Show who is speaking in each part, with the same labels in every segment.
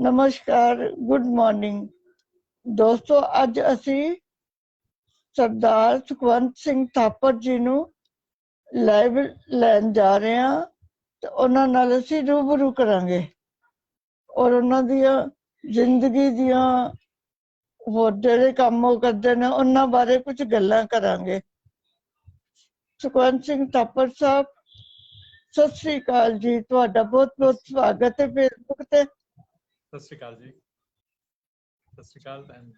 Speaker 1: नमस्कार, good morning दोस्तों। अज असी सरदार सुखवंत सिंह थापर जी नू लाइव लैन जा रहे हैं तो उन्हां नाल असी रूबरू करांगे और उन्हां दियां जिंदगी दियां होर जिहड़े काम वो करदे ने उन्हां बारे कुछ गल्लां करांगे। सुखवंत सिंह थापर साहब, सत श्री अकाल जी, तुहाडा बहुत बहुत स्वागत है फेसबुक ते।
Speaker 2: सत श्री अकाल जी, सत श्री अकाल एंड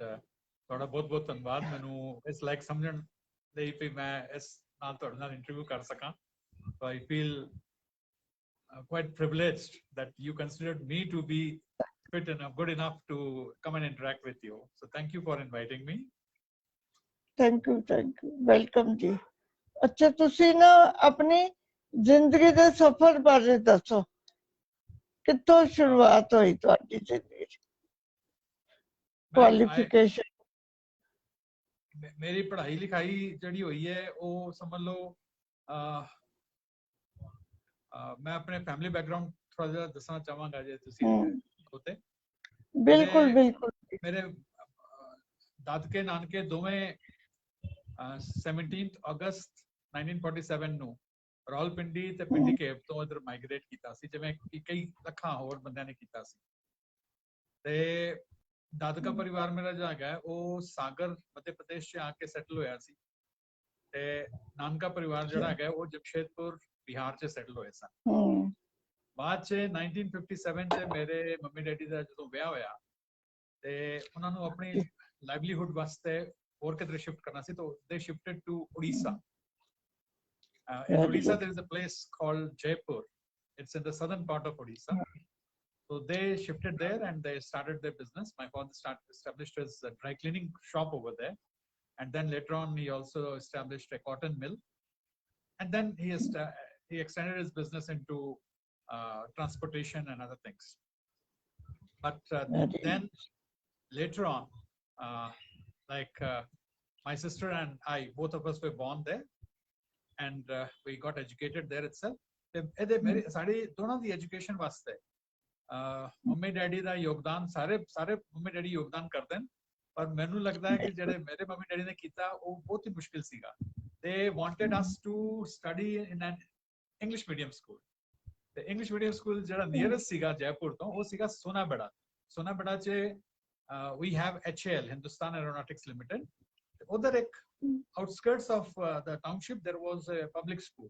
Speaker 2: ਤੁਹਾਡਾ ਬਹੁਤ ਧੰਨਵਾਦ ਮੈਨੂੰ ਇਸ ਲਾਇਕ ਸਮਝਣ ਲਈ ਕਿ ਮੈਂ ਇਸ ਨਾਲ ਤੁਹਾਡੇ ਨਾਲ ਇੰਟਰਵਿਊ ਕਰ ਸਕਾਂ। So I feel quite privileged that you considered me to be fit enough, good enough to come and interact with you. So thank you for inviting me.
Speaker 1: Thank you, welcome ji. अच्छा, तुसी ना अपनी जिंदगी दे सफर बारे दसो, कित्थों शुरुआत हुई तुहाडी जिंदगी च? क्वालिफिकेशन?
Speaker 2: मेरी पढ़ाई लिखाई जड़ी हुई है वो समझ लो मैं अपने फैमिली बैकग्राउंड थोड़ा जरा दसना चाहांगा जे तुसी होते।
Speaker 1: बिल्कुल बिल्कुल।
Speaker 2: मेरे दादके नानके दोवें 17 अगस्त 1947 ਨੂੰ ਰਾਵਲਪਿੰਡੀ ਤੇ ਪਿੰਡੀ ਕੇਪ ਤੋਂ ਇਧਰ ਮਾਈਗ੍ਰੇਟ ਕੀਤਾ ਸੀ, ਜਿਵੇਂ ਕਈ ਲੱਖਾਂ ਹੋਰ ਬੰਦਿਆਂ ਨੇ ਕੀਤਾ ਸੀ। ਤੇ ਦਾਦਕਾ ਪਰਿਵਾਰ ਮੇਰਾ ਜਿਹੜਾ ਹੈਗਾ ਉਹ ਸਾਗਰ ਮੱਧ ਪ੍ਰਦੇਸ਼ 'ਚ ਆ ਕੇ ਸੈਟਲ ਹੋਇਆ ਸੀ ਤੇ ਨਾਨਕਾ ਪਰਿਵਾਰ ਜਿਹੜਾ ਹੈਗਾ ਉਹ ਜਮਸ਼ੇਦਪੁਰ ਬਿਹਾਰ 'ਚ ਸੈਟਲ ਹੋਏ ਸਨ। ਬਾਅਦ 'ਚ 1957 'ਚ ਮੇਰੇ ਮੰਮੀ ਡੈਡੀ ਦਾ ਜਦੋਂ ਵਿਆਹ ਹੋਇਆ ਤੇ ਉਹਨਾਂ ਨੂੰ ਆਪਣੀ ਲਾਈਵਲੀਹੁੱਡ ਵਾਸਤੇ ਹੋਰ ਕਿਧਰੇ ਸ਼ਿਫਟ ਕਰਨਾ ਸੀ, ਤਾਂ they shifted to Odisha. In Odisha, there is a place called Jaipur. It's in the southern part of Odisha. So they shifted there and they started their business. My father established his dry cleaning shop over there. And then later on, he also established a cotton mill. And then he extended his business into transportation and other things. But then later on, my sister and I, both of us were born there. And we got educated there itself. मेरे साड़ी दोनों दी education वास्ते mummy daddy दा योगदान सारे mummy daddy योगदान करते हैं, पर मैनू लगता है कि जेडे मेरे मम्मी डैडी ने कीता वो बहुत ही मुश्किल सीगा। They wanted us to study in an English medium school. The English medium school जेड़ा nearest सीगा जयपुर तो वो सीगा सोनाबेड़ा। सोनाबेड़ा चे we have HAL, Hindustan Aeronautics Limited. उधर एक outskirts of the township there was a public school.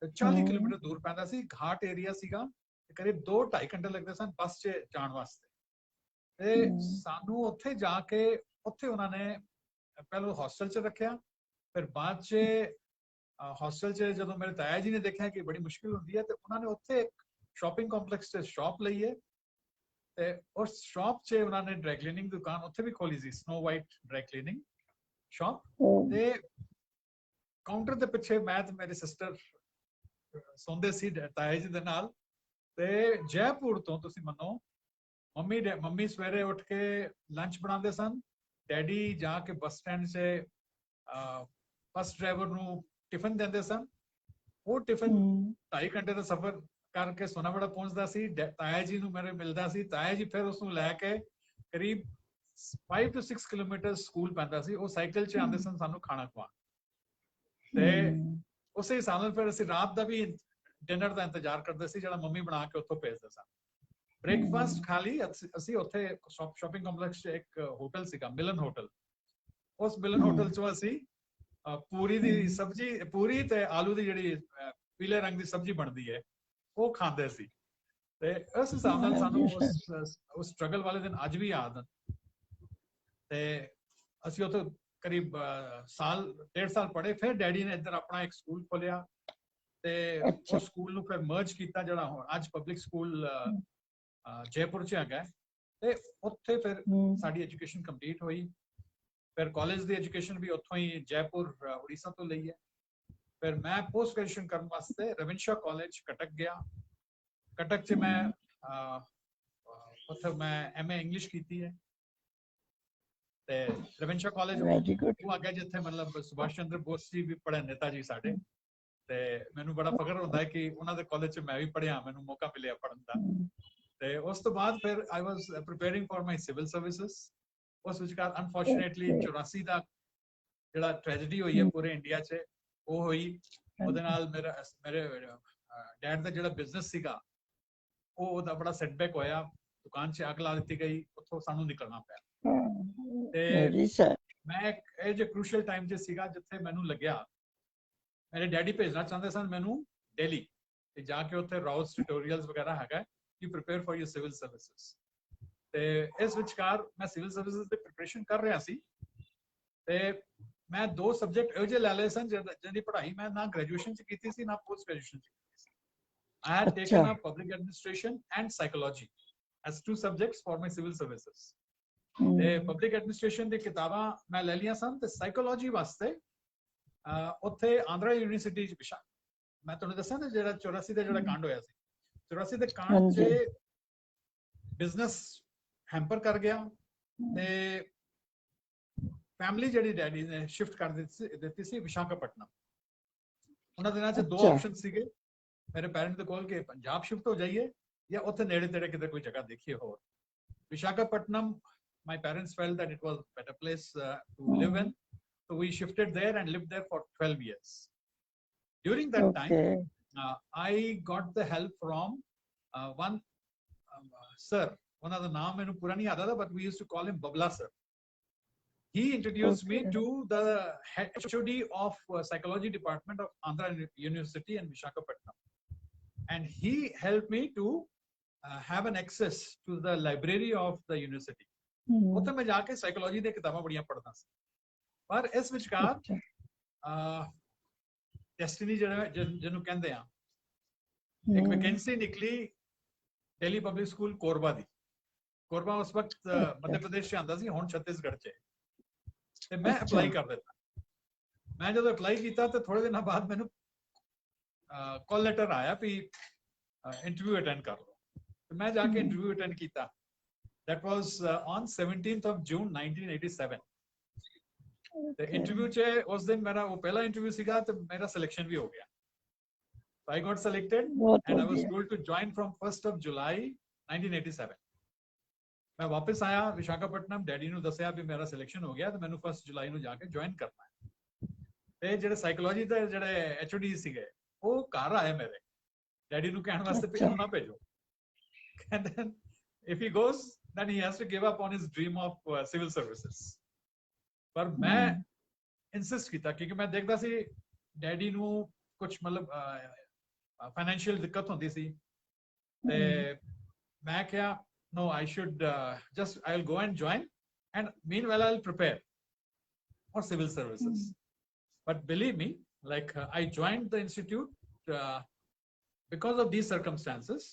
Speaker 2: 40 kilometre दूर पैंदा सी, घाट एरिया सीगा, करीब 2-2.5 घंटे लगदे सन बस च जाण वास्ते। ते सानू उत्थे जाके उत्थे उन्हां ने पहले हॉस्टल च रखिया, फिर बाद च हॉस्टल च जदों मेरे ताया जी ने देखा कि बड़ी मुश्किल हुंदी है ते उन्हां ने उत्थे एक शॉपिंग कॉम्प्लेक्स च शॉप लई है ते उस शॉप च उन्हां ने ड्राई क्लीनिंग दुकान उत्थे भी खोली सी, snow white dry cleaning shop. ते काउंटर दे पिछे मैं ते मेरी सिस्टर सोंदे सी ताया जी दे नाल। ते जयपुर तो तुसी मनो मम्मी सवेरे उठ के लंच बनाते सन, डैडी जाके बस स्टैंड से बस ड्राइवर नू टिफिन देंदे सन। वो टिफिन 2.5 घंटे का सफर करके सोनाबेड़ा पहुंचदा सी, ताया जी नू मेरे मिलदा सी, ताया जी फिर उसनू लैके करीब 5 to 6 किलोमीटर स्कूल पैंदा सी, वो साइकिल च आंदे सन सानू खाना खवा ते उसे हिसाब नाल फिर ਅਸੀਂ ਰਾਤ ਦਾ ਵੀ ਡਿਨਰ ਦਾ ਇੰਤਜ਼ਾਰ ਕਰਦੇ ਸੀ ਜਿਹੜਾ ਮੰਮੀ ਬਣਾ ਕੇ ਉੱਥੋਂ ਭੇਜਦੇ ਸਨ। ਬ੍ਰੇਕਫਾਸਟ ਖਾ ਲਈ ਅਸੀਂ ਉੱਥੇ ਸ਼ਾਪਿੰਗ ਕੰਪਲੈਕਸ 'ਚ ਇੱਕ ਹੋਟਲ ਸੀਗਾ, ਮਿਲਨ ਹੋਟਲ। ਉਸ ਮਿਲਨ ਹੋਟਲ 'ਚੋਂ ਅਸੀਂ ਪੂਰੀ ਦੀ ਸਬਜ਼ੀ, ਪੂਰੀ ਤੇ ਆਲੂ ਦੀ ਜਿਹੜੀ ਪੀਲੇ ਰੰਗ ਦੀ ਸਬਜ਼ੀ ਬਣਦੀ ਹੈ ਉਹ ਖਾਂਦੇ ਸੀ। ਤੇ ਉਸ ਹਿਸਾਬ ਨਾਲ ਸਾਨੂੰ ਉਸ ਸਟਰਗਲ ਵਾਲੇ ਦਿਨ ਅੱਜ ਵੀ ਯਾਦ ਹਨ। ਤੇ ਅਸੀਂ ਉੱਥੇ करीब 1.5 साल पढ़े, फिर डैडी ने इधर अपना एक स्कूल खोलिया ते उस स्कूल ਨੂੰ ਫਿਰ ਮਰਜ ਕੀਤਾ ਜਿਹੜਾ ਹੁਣ ਅੱਜ ਪਬਲਿਕ ਸਕੂਲ ਜੈਪੁਰ 'ਚ ਹੈਗਾ। ਤੇ ਉੱਥੇ ਫਿਰ ਸਾਡੀ ਐਜੂਕੇਸ਼ਨ ਕੰਪਲੀਟ ਹੋਈ। ਫਿਰ ਕਾਲਜ ਦੀ ਐਜੂਕੇਸ਼ਨ ਵੀ ਉੱਥੋਂ ਹੀ ਜੈਪੁਰ ਉੜੀਸਾ ਤੋਂ ਲਈ ਹੈ। ਫਿਰ ਮੈਂ ਪੋਸਟ ਗ੍ਰੈਜੂਏਸ਼ਨ ਕਰਨ ਵਾਸਤੇ ਰਵਿੰਸ਼ਾ ਕਾਲਜ ਕਟਕ ਗਿਆ। ਕਟਕ 'ਚ ਮੈਂ ਉੱਥੇ ਮੈਂ MA ਇੰਗਲਿਸ਼ ਕੀਤੀ ਹੈ। ਤੇ ਰਵਿੰਸ਼ਾ ਕਾਲਜ ਉਹ ਅੱਗੇ ਜਿੱਥੇ ਮਤਲਬ ਸੁਭਾਸ਼ ਚੰਦਰ ਬੋਸ ਜੀ ਵੀ ਪੜ੍ਹੇ, ਨੇਤਾ ਜੀ ਸਾਡੇ। ਤੇ ਮੈਨੂੰ ਬੜਾ ਫਖਰ ਹੁੰਦਾ ਹੈ ਕਿ ਉਹਨਾਂ ਦੇ ਕਾਲਜ 'ਚ ਮੈਂ ਵੀ ਪੜ੍ਹਿਆ, ਮੈਨੂੰ ਮੌਕਾ ਮਿਲਿਆ ਪੜ੍ਹਨ ਦਾ। ਤੇ ਉਸ ਤੋਂ ਬਾਅਦ ਫਿਰ I was preparing for my civil services. ਉਸ ਵਿਚਕਾਰ unfortunately
Speaker 1: Okay.
Speaker 2: 84 ਦਾ ਜਿਹੜਾ ਟ੍ਰੈਜੇਡੀ ਹੋਈ ਹੈ ਪੂਰੇ ਇੰਡੀਆ 'ਚ ਉਹ ਹੋਈ। ਉਹਦੇ ਨਾਲ ਮੇਰੇ ਡੈਡ ਦਾ ਜਿਹੜਾ ਬਿਜ਼ਨਸ ਸੀਗਾ ਉਹਦਾ ਬੜਾ ਸੈਟਬੈਕ ਹੋਇਆ, ਦੁਕਾਨ 'ਚ ਅੱਗ ਲਾ ਦਿੱਤੀ ਗਈ, ਉੱਥੋਂ ਸਾਨੂੰ ਨਿਕਲਣਾ ਪਿਆ। ਤੇ
Speaker 1: Very sad.
Speaker 2: ਮੈਂ ਇਹ ਜੇ ਕ੍ਰੂਸ਼ੀਅਲ ਟਾਈਮ 'ਚ ਸੀਗਾ ਜਿੱਥੇ ਮੈਨੂੰ ਲੱਗਿਆ ਮੇਰੇ ਡੈਡੀ ਭੇਜਣਾ ਚਾਹੁੰਦੇ ਸਨ ਮੈਨੂੰ ਦਿੱਲੀ ਤੇ ਜਾ ਕੇ ਉੱਥੇ ਰਾਉਸ ਟਿਊਟੋਰੀਅਲਸ ਵਗੈਰਾ ਹੈਗਾ ਕਿ prepare for your civil services. ਤੇ ਇਸ ਵਿਚਕਾਰ ਮੈਂ ਸਿਵਲ ਸਰਵਿਸਿਜ਼ ਦੀ ਪ੍ਰੀਪਰੇਸ਼ਨ ਕਰ ਰਿਹਾ ਸੀ ਤੇ ਮੈਂ ਦੋ ਸਬਜੈਕਟ ਇਹੋ ਜਿਹੇ ਲੈ ਲਏ ਸਨ ਜਿਹਦੀ ਪੜ੍ਹਾਈ ਮੈਂ ਨਾ ਗ੍ਰੈਜੂਏਸ਼ਨ 'ਚ ਕੀਤੀ ਸੀ ਨਾ ਪੋਸਟ ਗ੍ਰੈਜੂਏਸ਼ਨ 'ਚ ਕੀਤੀ ਸੀ। I had taken up public administration and psychology as two subjects for my civil services. ਤੇ ਪਬਲਿਕ ਐਡਮਿਨਿਸਟ੍ਰੇਸ਼ਨ ਦੀ ਕਿਤਾਬਾਂ ਮੈਂ ਲੈ ਲਈਆਂ ਸਨ ਤੇ ਸਾਈਕੋਲੋਜੀ ਵਾਸਤੇ ਉੱਥੇ ਆਂਧਰਾ ਯੂਨੀਵਰਸਿਟੀ 'ਚ ਮੈਂ ਤੁਹਾਨੂੰ ਦੱਸਾਂ ਤੇ ਜਿਹੜਾ 84 ਦਾ ਜਿਹੜਾ ਕਾਂਡ ਹੋਇਆ ਸੀ 84 ਦੇ ਕਾਂਡ 'ਚ ਬਿਜ਼ਨਸ ਹੈਂਪਰ ਕਰ ਗਿਆ ਤੇ ਫੈਮਿਲੀ ਜਿਹੜੀ ਡੈਡੀ ਨੇ ਸ਼ਿਫਟ ਕਰ ਦਿੱਤੀ ਸੀ ਵਿਸ਼ਾਖਾਪਟਨਮ। ਉਹਨਾਂ ਦਿਨਾਂ 'ਚ ਦੋ ਆਪਸ਼ਨ ਸੀਗੇ ਮੇਰੇ ਪੈਰੈਂਟ ਦੇ ਕੋਲ ਕਿ ਪੰਜਾਬ ਸ਼ਿਫਟ ਹੋ ਜਾਈਏ ਜਾਂ ਉੱਥੇ ਨੇੜੇ ਤੇੜੇ ਕਿਤੇ ਕੋਈ ਜਗ੍ਹਾ ਦੇਖੀਏ ਹੋਰ। Visakhapatnam my parents felt that it was a better place to live in, so we shifted there and lived there for 12 years. During that time I got the help from one sir, one of the naam mainu pura nahi aata tha, but we used to call him Babla sir. He introduced me to the HOD of psychology department of Andhra University in Visakhapatnam, and he helped me to have an access to the library of the university. ਉੱਥੇ ਮੈਂ ਜਾ ਕੇ psychology ਦੀਆਂ ਕਿਤਾਬਾਂ ਬੜੀਆਂ ਪੜ੍ਹਦਾ ਸੀ। ਪਰ ਇਸ ਵਿਚਕਾਰ ਡੈਸਟੀਨੀ ਜਿਹਨੂੰ ਕਹਿੰਦੇ ਆ ਇੱਕ ਵੈਕੈਂਸੀ ਨਿਕਲੀ ਦਿੱਲੀ ਪਬਲਿਕ ਸਕੂਲ ਕੋਰਬਾ ਦੀ। ਕੋਰਬਾ ਉਸ ਵਕਤ ਮੱਧ ਪ੍ਰਦੇਸ਼ 'ਚ ਆਉਂਦਾ ਸੀ, ਹੁਣ ਛੱਤੀਸਗੜ੍ਹ 'ਚ। ਤੇ ਮੈਂ ਅਪਲਾਈ ਕਰ ਦਿੱਤਾ। ਮੈਂ ਜਦੋਂ ਅਪਲਾਈ ਕੀਤਾ ਤੇ ਥੋੜੇ ਦਿਨਾਂ ਬਾਅਦ ਮੈਨੂੰ ਕਾਲ ਲੈਟਰ ਆਇਆ ਵੀ ਇੰਟਰਵਿਊ ਅਟੈਂਡ ਕਰ ਲਓ। ਤੇ ਮੈਂ ਜਾ ਕੇ ਇੰਟਰਵਿਊ ਅਟੈਂਡ ਕੀਤਾ। That was on 17th of June 1987. The interview che us din mera wo pehla interview siga to mera selection bhi ho gaya. So I got selected and I was told to join from 1st of July 1987. मैं वापस आया Visakhapatnam, daddy ਨੂੰ ਦੱਸਿਆ ਵੀ ਮੇਰਾ selection ਹੋ ਗਿਆ ਤੇ ਮੈਨੂੰ 1 ਜੁਲਾਈ ਨੂੰ ਜਾ ਕੇ ਜੁਆਇਨ ਕਰਨਾ ਹੈ। ਤੇ ਜਿਹੜੇ ਸਾਈਕੋਲੋਜੀ ਦੇ ਜਿਹੜੇ ਐਚਓਡੀ ਸੀਗੇ ਉਹ ਘਰ ਆਏ ਮੇਰੇ ਡੈਡੀ ਨੂੰ ਕਹਿਣ ਵਾਸਤੇ ਵੀ ਇਹਨੂੰ ਨਾ ਭੇਜੋ। ਕਹਿੰਦੇ if he goes then he has to give up on his dream of civil services. ਪਰ ਮੈਂ insist ਕੀਤਾ ਕਿਉਂਕਿ ਮੈਂ ਦੇਖਦਾ ਸੀ ਡੈਡੀ ਨੂੰ ਕੁਝ ਮਤਲਬ ਫਾਈਨੈਂਸ਼ੀਅਲ ਦਿੱਕਤ ਹੁੰਦੀ ਸੀ ਤੇ ਮੈਂ ਕਿਹਾ no, I should I'll go and join and meanwhile I'll prepare for civil services. But believe me, like I joined the institute because of these circumstances.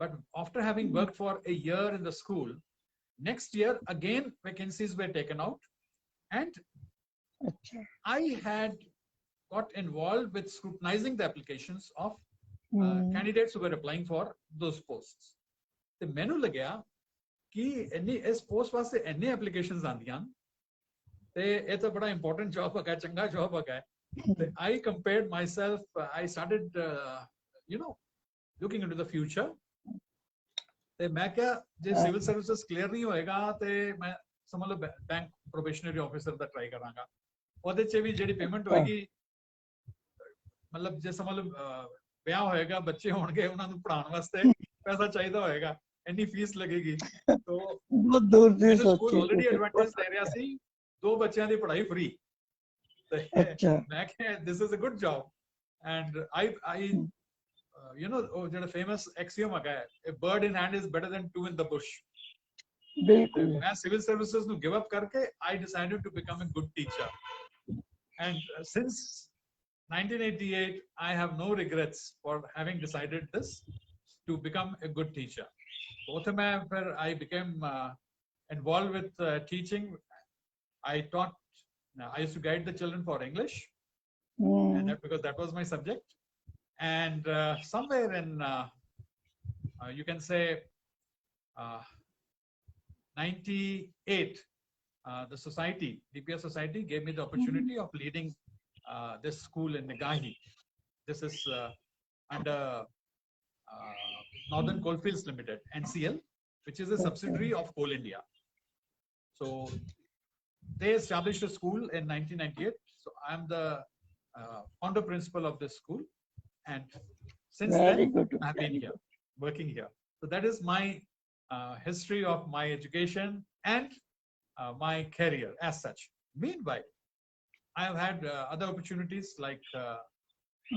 Speaker 2: But after having worked for a year in the school, next year again vacancies were taken out, and I had got involved with scrutinizing the applications of candidates who were applying for those posts. ਤੇ ਮੈਨੂੰ ਲੱਗਿਆ ਕਿ ਇਸ post ਵਾਸਤੇ ਇੰਨੇ applications ਆਉਂਦੀਆਂ ਤੇ ਇਹ ਤਾਂ ਬੜਾ ਇੰਪੋਰਟੈਂਟ ਜੌਬ ਹੈਗਾ, ਚੰਗਾ ਜੌਬ ਹੈਗਾ। ਤੇ I compared myself, I started looking into the future. ਤੇ ਮੈਂ ਕਿਹਾ ਜੇ ਸਿਵਲ ਸਰਵਿਸਿਜ਼ ਕਲੀਅਰ ਨਹੀਂ ਹੋਏਗਾ ਤੇ ਮੈਂ ਸਮਝ ਲਓ ਬੈਂਕ ਪ੍ਰੋਬੇਸ਼ਨਰੀ ਆਫੀਸਰ ਦਾ ਟਰਾਈ ਕਰਾਂਗਾ। ਉਹਦੇ 'ਚ ਵੀ ਜਿਹੜੀ ਪੇਮੈਂਟ ਹੋਏਗੀ ਮਤਲਬ ਜੇ ਸਮਝ ਲਓ ਵਿਆਹ ਹੋਏਗਾ, ਬੱਚੇ ਹੋਣਗੇ, ਉਹਨਾਂ ਨੂੰ ਪੜ੍ਹਾਉਣ ਵਾਸਤੇ ਪੈਸਾ ਚਾਹੀਦਾ ਹੋਏਗਾ, ਇੰਨੀ ਫੀਸ ਲੱਗੇਗੀ। ਤੋ ਸਕੂਲ ਆਲਰੇਡੀ ਐਡਵਾਂਟੇਜ ਲੈ ਰਿਹਾ ਸੀ, 2 ਬੱਚਿਆਂ ਦੀ ਪੜ੍ਹਾਈ ਫ੍ਰੀ। ਤੇ ਮੈਂ ਕਿਹਾ this is a good job and I ਜਿਹੜਾ ਫੇਮਸ ਐਕਸੀਓਮ ਹੈਗਾ a bird in hand is better than 2 in the bush. ਬਿਲਕੁਲ। ਮੈਂ ਸਿਵਲ ਸਰਵਿਸਿਜ਼ ਨੂੰ ਗਿਵ ਅਪ ਕਰਕੇ I decided to become a good teacher, and since 1988 I have no regrets for having decided this to become a good teacher. ਉੱਥੇ ਮੈਂ ਫਿਰ I became involved with teaching. I used to guide the children for English, and because that was my subject. And somewhere in you can say 98 the society, DPS society, gave me the opportunity of leading this school in Negahi. This is under Northern Coalfields Limited, NCL, which is a subsidiary of Coal India. So they established a school in 1998. So I'm the founder principal of this school, and since
Speaker 1: Very
Speaker 2: then
Speaker 1: good.
Speaker 2: I've been here, working here. So that is my history of my education and my career as such. Meanwhile, I have had other opportunities like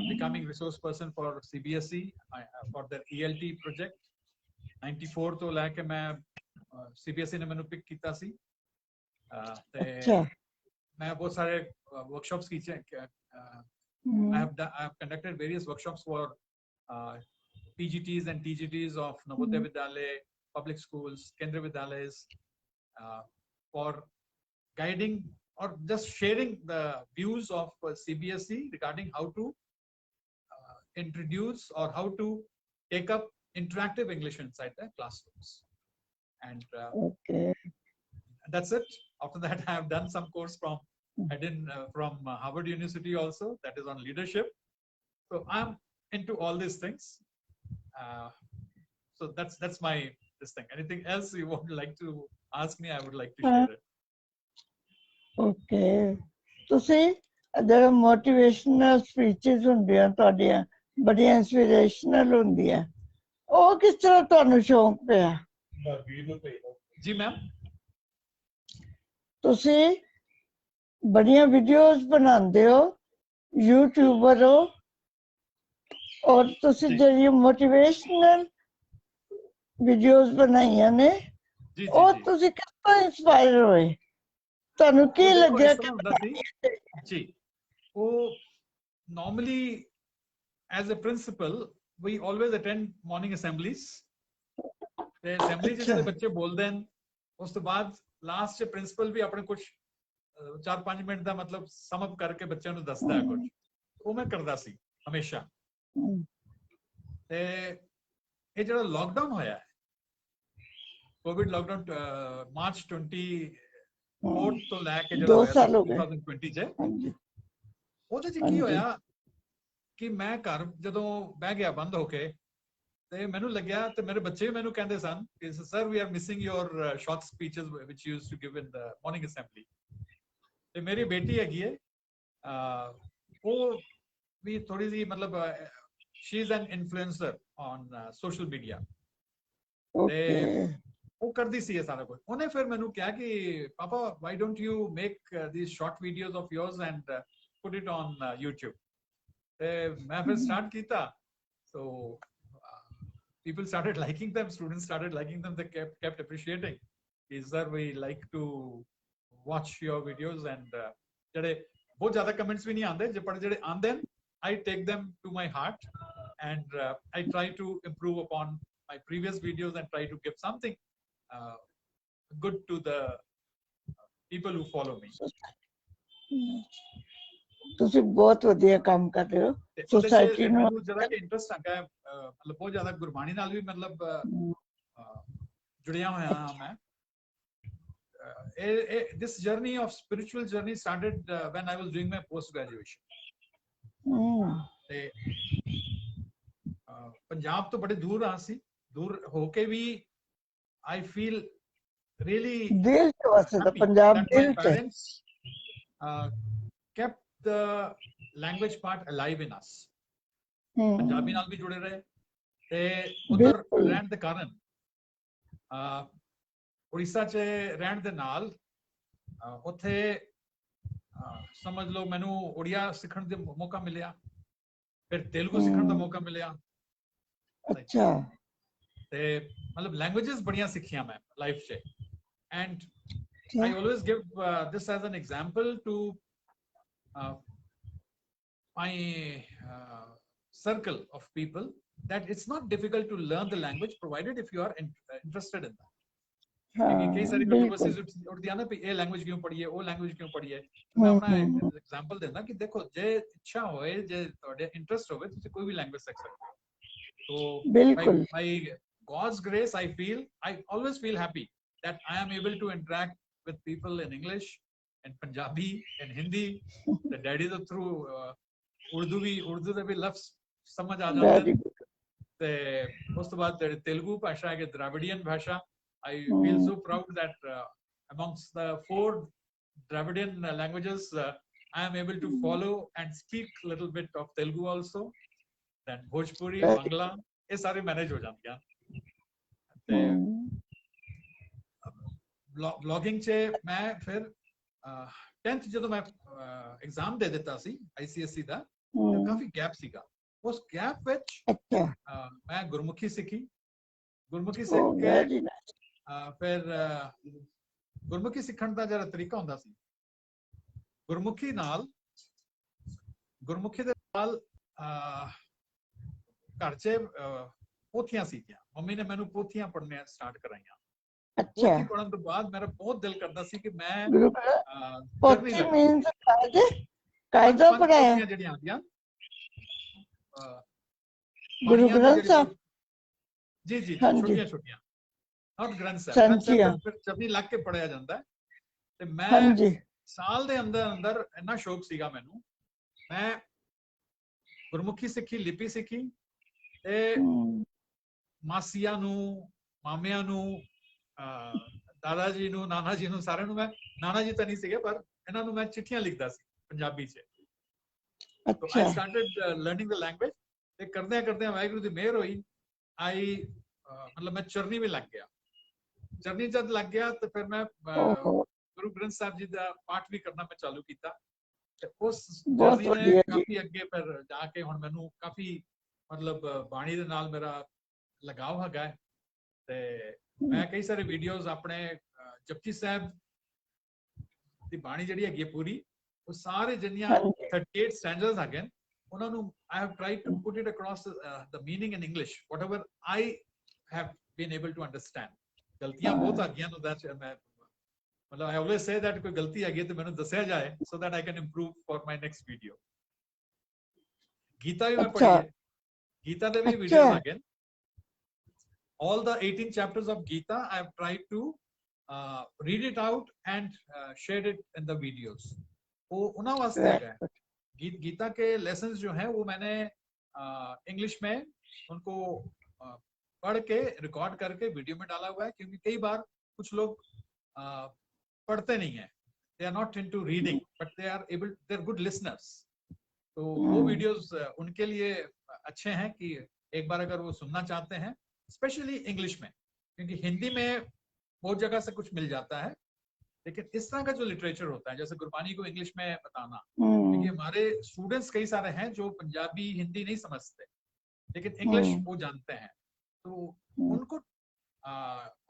Speaker 2: becoming resource person for CBSE for their ELT project. 94 ਤੋਂ ਲੈ ਕੇ ਮੈਂ CBSE ਨੇ ਮੈਨੂੰ pick ਕੀਤਾ ਸੀ ਤੇ ਮੈਂ ਬਹੁਤ ਸਾਰੇ workshops ਕੀਤੇ I have conducted various workshops for PGTs and TGTs of Navodaya Vidyalaya, public schools, Kendriya Vidyalayas, for guiding or just sharing the views of CBSE regarding how to introduce or how to take up interactive English inside the classrooms. And that's it. After that, I have done some course from Harvard University also, that is on leadership. So I'm into all these things. So that's my this thing. Anything else you would like to ask me? I would like to share it.
Speaker 1: Okay. ਤੁਸੀਂ ਜਿਹੜੇ motivational speeches ਹੁੰਦੀਆਂ ਤੁਹਾਡੀਆਂ ਬੜੀਆਂ inspirational ਹੁੰਦੀਆਂ, ਉਹ ਕਿਸ ਤਰ੍ਹਾਂ ਤੁਹਾਨੂੰ ਸ਼ੌਂਕ ਪਿਆ?
Speaker 2: ਜੀ ਮੈਮ,
Speaker 1: ਤੁਸੀਂ ਬੜੀਆਂ ਵੀਡੀਓਜ਼ ਬਣਾਉਂਦੇ ਹੋ, ਯੂਟਿਊਬਰ ਹੋ, ਔਰ ਤੁਸੀਂ ਜਿਹੜੀ ਮੋਟੀਵੇਸ਼ਨਲ ਵੀਡੀਓਜ਼ ਬਣਾਈਆਂ ਨੇ, ਉਹ ਤੁਸੀਂ ਕਿਸ ਤੋਂ ਇੰਸਪਾਇਰ ਹੋਏ? ਤੁਹਾਨੂੰ ਕੀ ਲੱਗਿਆ
Speaker 2: ਜੀ? ਉਹ normally as a principal we always attend morning assemblies. ਤੇ assembly ਚ ਜਿਹੜੇ ਬੱਚੇ ਬੋਲਦੇ ਹਨ, ਉਸ ਤੋਂ ਬਾਅਦ ਲਾਸਟ ਚ ਪ੍ਰਿੰਸੀਪਲ ਵੀ ਆਪਣੇ ਕੁਝ 4-5 ਮਿੰਟ ਦਾ ਮਤਲਬ ਸਮ ਅਪ ਕਰਕੇ ਬੱਚਿਆਂ ਨੂੰ ਦੱਸਦਾ ਹੈ ਕੁਝ। ਉਹ ਮੈਂ ਕਰਦਾ ਸੀ ਹਮੇਸ਼ਾ। ਤੇ ਇਹ ਜਿਹੜਾ ਲੋਕਡਾਊਨ ਹੋਇਆ ਹੈ, ਕੋਵਿਡ ਲੋਕਡਾਊਨ ਮਾਰਚ 24 ਤੋਂ ਲੈ ਕੇ ਜਿਹੜਾ ਹੋਇਆ 2020 ਚ, ਉਹਦੇ ਚ ਕੀ ਹੋਇਆ ਕਿ ਮੈਂ ਘਰ ਜਦੋਂ ਬਹਿ ਗਿਆ ਬੰਦ ਹੋ ਕੇ, ਤੇ ਮੈਨੂੰ ਲੱਗਿਆ, ਤੇ ਮੇਰੇ ਬੱਚੇ ਵੀ ਮੈਨੂੰ ਕਹਿੰਦੇ ਸਨ ਕਿ sir we are missing your short speeches ਵਿਚ you used to give in the morning assembly. ਤੇ ਮੇਰੀ ਬੇਟੀ ਹੈਗੀ ਹੈ, ਉਹ ਵੀ ਥੋੜੀ ਜਿਹੀ ਮਤਲਬ she is an influencer on social media, ਤੇ ਉਹ ਕਰਦੀ ਸੀ ਇਹ ਸਾਰਾ ਕੁਝ। ਉਹਨੇ ਫਿਰ ਮੈਨੂੰ ਕਿਹਾ ਕਿ ਪਾਪਾ why don't you make these short videos of yours and put it on YouTube। ਤੇ ਮੈਂ ਫਿਰ ਸਟਾਰਟ ਕੀਤਾ। ਸੋ people started liking them, students started liking them, they kept appreciating. Sir, we like to watch your videos, and ਜਿਹੜੇ ਬਹੁਤ ਜ਼ਿਆਦਾ comments ਵੀ ਨਹੀਂ ਆਉਂਦੇ, ਪਰ ਜਿਹੜੇ ਆਉਂਦੇ ਹਨ, I take them to my heart, and I try to improve upon my previous videos and try to give something good to the people who follow me.
Speaker 1: ਤੁਸੀਂ ਬਹੁਤ ਵਧੀਆ ਕੰਮ ਕਰ ਰਹੇ ਹੋ ਸੋਸਾਇਟੀ ਨੂੰ।
Speaker 2: ਮੈਨੂੰ ਜਿਹੜਾ ਕਿ ਇੰਟਰਸਟ ਹੈਗਾ, ਮਤਲਬ ਬਹੁਤ ਜ਼ਿਆਦਾ ਗੁਰਬਾਣੀ ਨਾਲ ਵੀ ਮਤਲਬ ਜੁੜਿਆ ਹੋਇਆ ਹਾਂ ਮੈਂ। This journey of spiritual journey started when I was doing my post graduation. ਤੇ ਪੰਜਾਬ ਤੋਂ ਬੜੇ ਦੂਰ ਆ ਸੀ, ਦੂਰ ਹੋ ਕੇ ਵੀ I feel really
Speaker 1: ਦਿਲ ਚ ਵਸਦਾ ਪੰਜਾਬ, ਦਿਲ ਚ
Speaker 2: kept the language part alive in us. Punjabi ਨਾਲ ਵੀ ਜੁੜੇ ਰਹੇ, ਤੇ ਉਧਰ ਰਹਿਣ ਦੇ ਕਾਰਨ ਉੜੀਸਾ ਚ ਰਹਿਣ ਦੇ ਨਾਲ ਉੱਥੇ ਸਮਝ ਲਓ ਮੈਨੂੰ ਉੜੀਆ ਸਿੱਖਣ ਦਾ ਮੌਕਾ ਮਿਲਿਆ, ਫਿਰ ਤੇਲਗੂ ਸਿੱਖਣ ਦਾ ਮੌਕਾ ਮਿਲਿਆ।
Speaker 1: ਅੱਛਾ।
Speaker 2: ਤੇ ਮਤਲਬ ਲੈਂਗੁਏਜਸ ਬੜੀਆਂ ਸਿੱਖੀਆਂ ਮੈਂ ਲਾਈਫ ਚ, and I always give this as an example to my circle of people, that it's not difficult to learn the language provided if you are interested in that. ਕਈ ਸਾਰੀ ਯੂਨੀਵਰਸਿਟੀਜ਼ ਉੱਠਦੀਆਂ ਨਾ ਵੀ ਇਹ language ਕਿਉਂ ਪੜ੍ਹੀਏ, ਉਹ language ਕਿਉਂ ਪੜ੍ਹੀਏ। ਮੈਂ ਆਪਣਾ example ਦਿੰਦਾ ਕਿ ਦੇਖੋ, ਜੇ ਇੱਛਾ ਹੋਏ, ਜੇ ਤੁਹਾਡੇ ਇੰਟਰਸਟ ਹੋਵੇ, ਤੁਸੀਂ ਕੋਈ ਵੀ ਲੈਂਗੁਏਜ ਸਿੱਖ ਸਕਦੇ ਹੋ। So by God's grace, I always feel happy that I am able to interact with people in English, in Punjabi, in Hindi, the daddy the through Urdu ਦੇ ਵੀ ਲਫ਼ਜ਼ ਸਮਝ ਆ ਜਾਂਦੇ ਨੇ, ਤੇ ਉਸ ਤੋਂ ਬਾਅਦ ਜਿਹੜੀ ਤੇਲਗੂ ਭਾਸ਼ਾ ਹੈ, ਦ੍ਰਾਵਿਡੀਅਨ ਭਾਸ਼ਾ, I feel so proud that amongst the 4 Dravidian languages, I am able to follow and speak a little bit of Telugu also. Then Bhojpuri, Bangla, ਇਹ ਸਾਰੇ ਮੈਨੇਜ ਹੋ ਜਾਂਦੀਆਂ। ਤੇ ਬਲੌਗਿੰਗ 'ਚ ਮੈਂ ਫਿਰ 10th ਜਦੋਂ ਮੈਂ ਐਗਜ਼ਾਮ ਦੇ ਦਿੱਤਾ ਸੀ ICSE ਦਾ, ਕਾਫੀ ਗੈਪ ਸੀਗਾ। ਉਸ ਗੈਪ ਵਿੱਚ ਮੈਂ ਗੁਰਮੁਖੀ ਸਿੱਖੀ। ਗੁਰਮੁਖੀ ਸਿੱਖ ਕੇ ਫਿਰ ਗੁਰਮੁਖੀ ਸਿੱਖਣ ਦਾ ਜਿਹੜਾ ਤਰੀਕਾ ਹੁੰਦਾ ਸੀ, ਗੁਰਮੁਖੀ ਦੇ ਨਾਲ ਘਰ 'ਚ ਪੋਥੀਆਂ ਸੀਗੀਆਂ। ਮੰਮੀ ਨੇ ਮੈਨੂੰ ਪੋਥੀਆਂ ਪੜ੍ਹਨੀਆਂ ਸਟਾਰਟ ਕਰਾਈਆਂ। ਪੋਥੀ ਪੜ੍ਹਨ ਤੋਂ ਬਾਅਦ ਮੇਰਾ ਬਹੁਤ ਦਿਲ ਕਰਦਾ ਸੀ ਕਿ ਮੈਂ
Speaker 1: ਪੋਥੀ ਮੀਨਸ ਕਾਇਦਾ ਪੜਾਇਆ
Speaker 2: ਜਿਹੜੀਆਂ ਆਉਂਦੀਆਂ
Speaker 1: ਗੁਰੂ ਗ੍ਰੰਥ ਸਾਹਿਬ।
Speaker 2: ਜੀ ਜੀ, ਛੋਟੀਆਂ ਛੋਟੀਆਂ, ਨਾਟ ਗ੍ਰੰਥ ਸਾਹਿਬ, ਚਪਨੀ ਲੱਗ ਕੇ ਪੜਿਆ ਜਾਂਦਾ। ਤੇ ਮੈਂ ਸਾਲ ਦੇ ਅੰਦਰ ਇੰਨਾ ਸ਼ੌਕ ਸੀਗਾ ਮੈਨੂੰ, ਮੈਂ ਗੁਰਮੁਖੀ ਸਿੱਖੀ, ਲਿਪੀ ਸਿੱਖੀ ਤੇ ਮਾਸੀਆਂ ਨੂੰ, ਮਾਮਿਆਂ ਨੂੰ, ਦਾਦਾ ਜੀ ਨੂੰ, ਨਾਨਾ ਜੀ ਨੂੰ, ਸਾਰਿਆਂ ਨੂੰ ਮੈਂ, ਨਾਨਾ ਜੀ ਤਾਂ ਨਹੀਂ ਸੀਗੇ ਪਰ ਇਹਨਾਂ ਨੂੰ ਮੈਂ ਚਿੱਠੀਆਂ ਲਿਖਦਾ ਸੀ ਪੰਜਾਬੀ 'ਚ। I started learning the language ਤੇ ਕਰਦਿਆਂ ਵਾਹਿਗੁਰੂ ਦੀ ਮਿਹਰ ਹੋਈ, ਮਤਲਬ ਮੈਂ ਚਰਨੀ ਵੀ ਲੱਗ ਗਿਆ। ਚਰਨੀ ਜਦ ਲੱਗ ਗਿਆ ਤੇ ਫਿਰ ਮੈਂ ਗੁਰੂ ਗ੍ਰੰਥ ਸਾਹਿਬ ਜੀ ਦਾ ਪਾਠ ਵੀ ਕਰਨਾ ਮੈਂ ਚਾਲੂ ਕੀਤਾ। ਤੇ ਉਸ ਜਰਨੀ ਨੇ ਕਾਫੀ ਅੱਗੇ ਫਿਰ ਜਾ ਕੇ ਹੁਣ ਮੈਨੂੰ ਕਾਫੀ ਮਤਲਬ ਬਾਣੀ ਦੇ ਨਾਲ ਮੇਰਾ ਲਗਾਵ ਹੈਗਾ। ਤੇ ਮੈਂ ਕਈ ਸਾਰੇ ਵੀਡੀਓਜ਼ ਆਪਣੇ ਜਪਜੀ ਸਾਹਿਬ ਦੀ ਬਾਣੀ ਜਿਹੜੀ ਹੈਗੀ ਪੂਰੀ, ਉਹ ਸਾਰੇ ਜਿੰਨੀਆਂ 38 ਸਟੈਂਜਰਸ ਹੈਗੇ ਉਹਨਾਂ ਨੂੰ I have tried to put it across the meaning in English, whatever I have been able to understand. ਗਲਤੀਆਂ ਬਹੁਤ ਆ ਗਈਆਂ, ਮੈਂ ਮਤਲਬ I always say that ਕੋਈ ਗਲਤੀ ਹੈਗੀ ਤੇ ਮੈਨੂੰ ਦੱਸਿਆ ਜਾਏ so that I can improve for my next video. Gita ਵੀ ਮੈਂ ਪੜ੍ਹੀ ਹੈ, ਗੀਤਾ ਦੇ ਵੀ ਵੀਡੀਓਜ਼ ਹੈਗੇ। All the 18 chapters of Gita, I have tried to read it out and share it in the videos. वो उना वास्ते है। गीता के lessons जो हैं वो मैंने इंग्लिश में उनको पढ़ के रिकॉर्ड करके वीडियो में डाला हुआ है, क्योंकि कई बार कुछ लोग पढ़ते नहीं हैं, they are not into reading but they are good listeners. तो वो वीडियोस उनके लिए अच्छे हैं कि एक बार अगर वो सुनना चाहते हैं, स्पेशली इंग्लिश में, क्योंकि हिंदी में बहुत जगह से कुछ मिल जाता है, लेकिन इस तरह का जो लिटरेचर होता है, जैसे गुरबानी को इंग्लिश में बताना, क्योंकि हमारे स्टूडेंट्स कई सारे हैं जो पंजाबी हिंदी नहीं समझते लेकिन इंग्लिश वो जानते हैं, तो उनको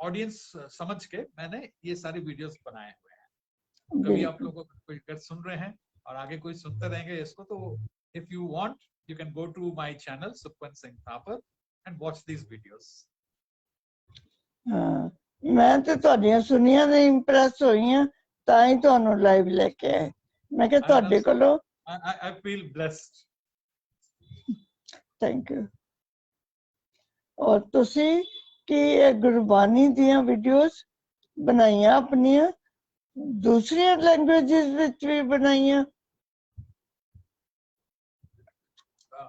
Speaker 2: ऑडियंस समझ के मैंने ये सारी वीडियोस बनाए हुए हैं। कभी आप लोगों को अगर सुन रहे हैं और आगे कोई सुनते रहेंगे इसको, तो if you want you can go to my channel Sukhwant Singh Thapar and watch these videos.
Speaker 1: ਮੈਂ ਤੇ ਤੁਹਾਡੀਆਂ ਸੁਣੀਆਂ ਨੇ ਇੰਪ੍ਰੈਸ ਹੋਈਆਂ, ਤਾਂ ਹੀ ਤੁਹਾਨੂੰ ਲਾਈਵ ਲੈ ਕੇ ਆਏ। ਮੈਂ ਕਿਹਾ ਤੁਹਾਡੇ ਕੋਲੋਂ
Speaker 2: I feel blessed.
Speaker 1: Thank you. ਔਰ ਤੁਸੀਂ ਕੀ ਇਹ ਗੁਰਬਾਣੀ ਦੀਆਂ ਵੀਡੀਓਜ਼ ਬਣਾਈਆਂ ਆਪਣੀਆਂ ਦੂਸਰੀਆਂ ਲੈਂਗੁਏਜਸ ਵਿੱਚ ਵੀ ਬਣਾਈਆਂ?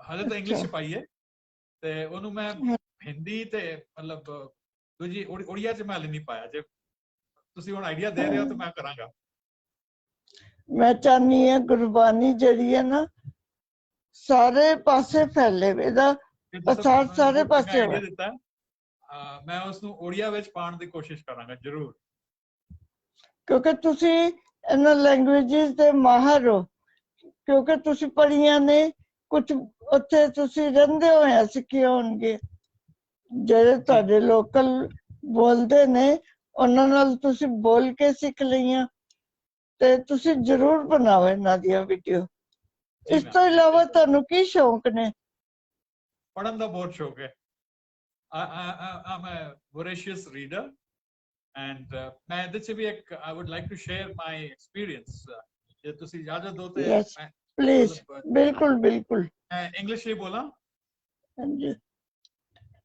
Speaker 2: ਹਾਲੇ ਤਾਂ ਇੰਗਲਿਸ਼ ਪਾਈ ਹੈ ਤੇ ਉਹਨੂੰ ਮੈਂ ਹਿੰਦੀ ਤੇ ਮਤਲਬ ਦੂਜੀ ਉੜੀਆ ਚ ਮੈਂ ਨਹੀਂ ਪਾਇਆ। ਜੇ ਤੁਸੀਂ ਹੁਣ ਆਈਡੀਆ ਦੇ ਰਹੇ ਹੋ ਤਾਂ ਮੈਂ ਕਰਾਂਗਾ।
Speaker 1: ਮੈਂ ਚਾਹਨੀ ਹਾਂ ਗੁਰਬਾਣੀ ਜਿਹੜੀ ਹੈ ਨਾ ਸਾਰੇ ਪਾਸੇ ਫੈਲੇ, ਇਹਦਾ ਅਸਰ ਸਾਰੇ ਪਾਸੇ
Speaker 2: ਆਈਡੀਆ ਦਿੱਤਾ, ਮੈਂ ਉਸ ਨੂੰ ਉੜੀਆ ਵਿੱਚ ਪਾਉਣ ਦੀ ਕੋਸ਼ਿਸ਼ ਕਰਾਂਗਾ ਜ਼ਰੂਰ,
Speaker 1: ਕਿਉਂਕਿ ਤੁਸੀਂ ਇਹਨਾਂ ਲੈਂਗੁਏਜਸ ਦੇ ਮਾਹਰ ਹੋ, ਕਿਉਂਕਿ ਤੁਸੀਂ ਪੜ੍ਹੀਆਂ ਨੇ, ਕੁਝ ਉੱਥੇ ਤੁਸੀਂ ਰਹਿੰਦੇ ਹੋਏ ਸਿੱਖੇ ਹੋਣਗੇ, ਜਿਹੜੇ ਤੁਹਾਡੇ ਲੋਕਲ ਬੋਲਦੇ ਨੇ ਉਹਨਾਂ ਨਾਲ ਤੁਸੀਂ ਬੋਲ ਕੇ ਸਿੱਖ ਲਈਆਂ, ਤੇ ਤੁਸੀਂ ਜ਼ਰੂਰ ਬਣਾਓ ਇਹਨਾਂ ਦੀਆਂ ਵੀਡੀਓ। ਇਸ ਤੋਂ ਇਲਾਵਾ ਤੁਹਾਨੂੰ ਕੀ ਸ਼ੌਂਕ ਨੇ?
Speaker 2: ਪੜ੍ਹਨ ਦਾ ਬਹੁਤ ਸ਼ੌਕ ਹੈ। I'm a voracious reader and ਮੈਂ ਇਹਦੇ ਚ ਵੀ ਇੱਕ I would like to share my experience, ਜੇ ਤੁਸੀਂ ਇਜਾਜ਼ਤ ਦੋ ਤੇ
Speaker 1: ਪਲੀਜ਼। ਬਿਲਕੁਲ ਬਿਲकुल।
Speaker 2: ਇੰਗਲਿਸ਼ ਹੀ ਬੋਲਾਂ? ਹਾਂਜੀ।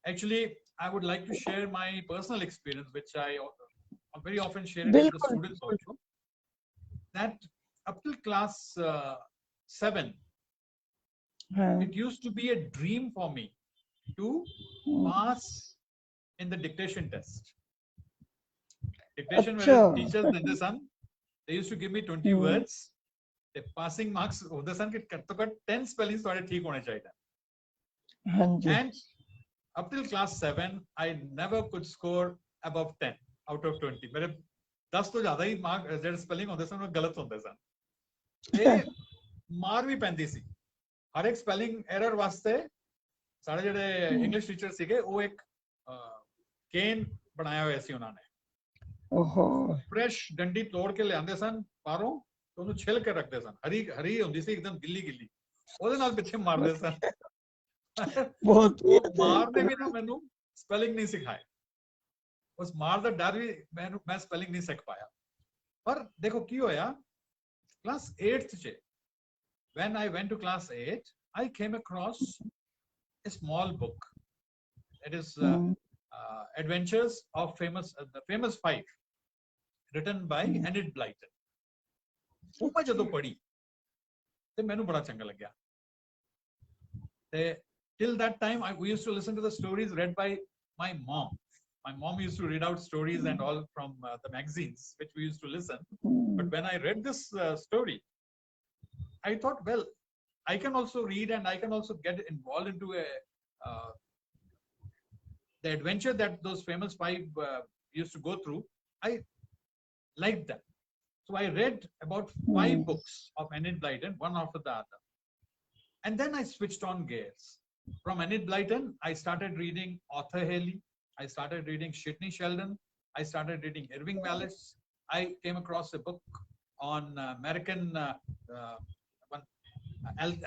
Speaker 2: Actually, I would like to share my personal experience, which I very often share it with the students also. That up till class 7, it used to be a dream for me to pass in the dictation test. Dictation where
Speaker 1: Acha.
Speaker 2: teachers in the sun, they used to give me 20 words. The passing marks of the sun get 10 spellings to ठीक होने चाहिए.
Speaker 1: ਹਾਂਜੀ
Speaker 2: And up till class 7, I never could score above 10 out of 20. मेरे 10 तो ज़्यादा ही mark Z spelling होते सन वो गलत होते सन. ये मार भी पैंती सी. हर एक spelling error वास्ते सारे जेडे English teachers सीखे वो एक cane बनाया हुआ ऐसी उन्होंने.
Speaker 1: ओहो
Speaker 2: फ्रेश डंडी तोड़ के ले आंदे सन पारों तो उन्हें छिल के रखते सन हरी हरी होती सी एकदम गिल्ली गिल्ली ਉਹਦੇ ਨਾਲ ਪਿੱਛੇ ਮਾਰਦੇ ਸਨ
Speaker 1: ਬਹੁਤ
Speaker 2: ਉਹ ਮਾਰ ਨੇ ਵੀ ਨਾ ਮੈਨੂੰ ਸਪੈਲਿੰਗ ਨਹੀਂ ਸਿਖਾਇਆ ਉਸ ਮਾਰ ਦਾ ਡਰ ਵੀ ਮੈਂ ਸਪੈਲਿੰਗ ਨਹੀਂ ਸਿੱਖ ਪਾਇਆ ਪਰ ਦੇਖੋ ਕੀ ਹੋਇਆ ਕਲਾਸ 8th ਚ when I went to class 8 I came across a small book it is Adventures of the famous five written by Enid Blyton. ਉਹ ਮੈਂ ਜਦੋਂ ਪੜ੍ਹੀ ਤੇ ਮੈਨੂੰ ਬੜਾ ਚੰਗਾ ਲੱਗਿਆ ਤੇ till that time we used to listen to the stories read by my mom. My mom used to read out stories and all from the magazines which we used to listen. But when I read this story, I thought, well, I can also read and I can also get involved into the adventure that those famous five used to go through. I liked them. So I read about 5 books of Enid Blyton, one after the other. And then I switched on gears. From Enid Blyton, I started reading Arthur Haley. I started reading Sidney Sheldon. I started reading Irving Wallace. I came across a book on American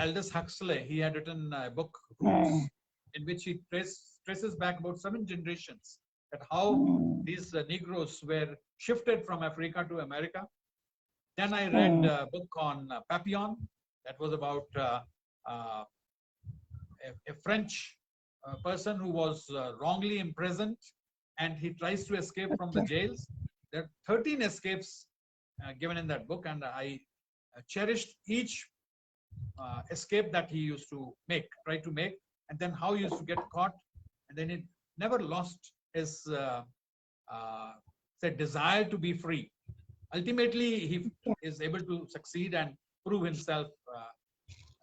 Speaker 2: Aldous Huxley. He had written a book, Roots, in which he traces back about 7 generations at how these Negroes were shifted from Africa to America. Then I read a book on Papillon that was about a French person who was wrongly imprisoned and he tries to escape from the jails. There are 13 escapes given in that book and I cherished each escape that he used to try to make and then how he used to get caught and then he never lost his desire to be free. Ultimately, he is able to succeed and prove himself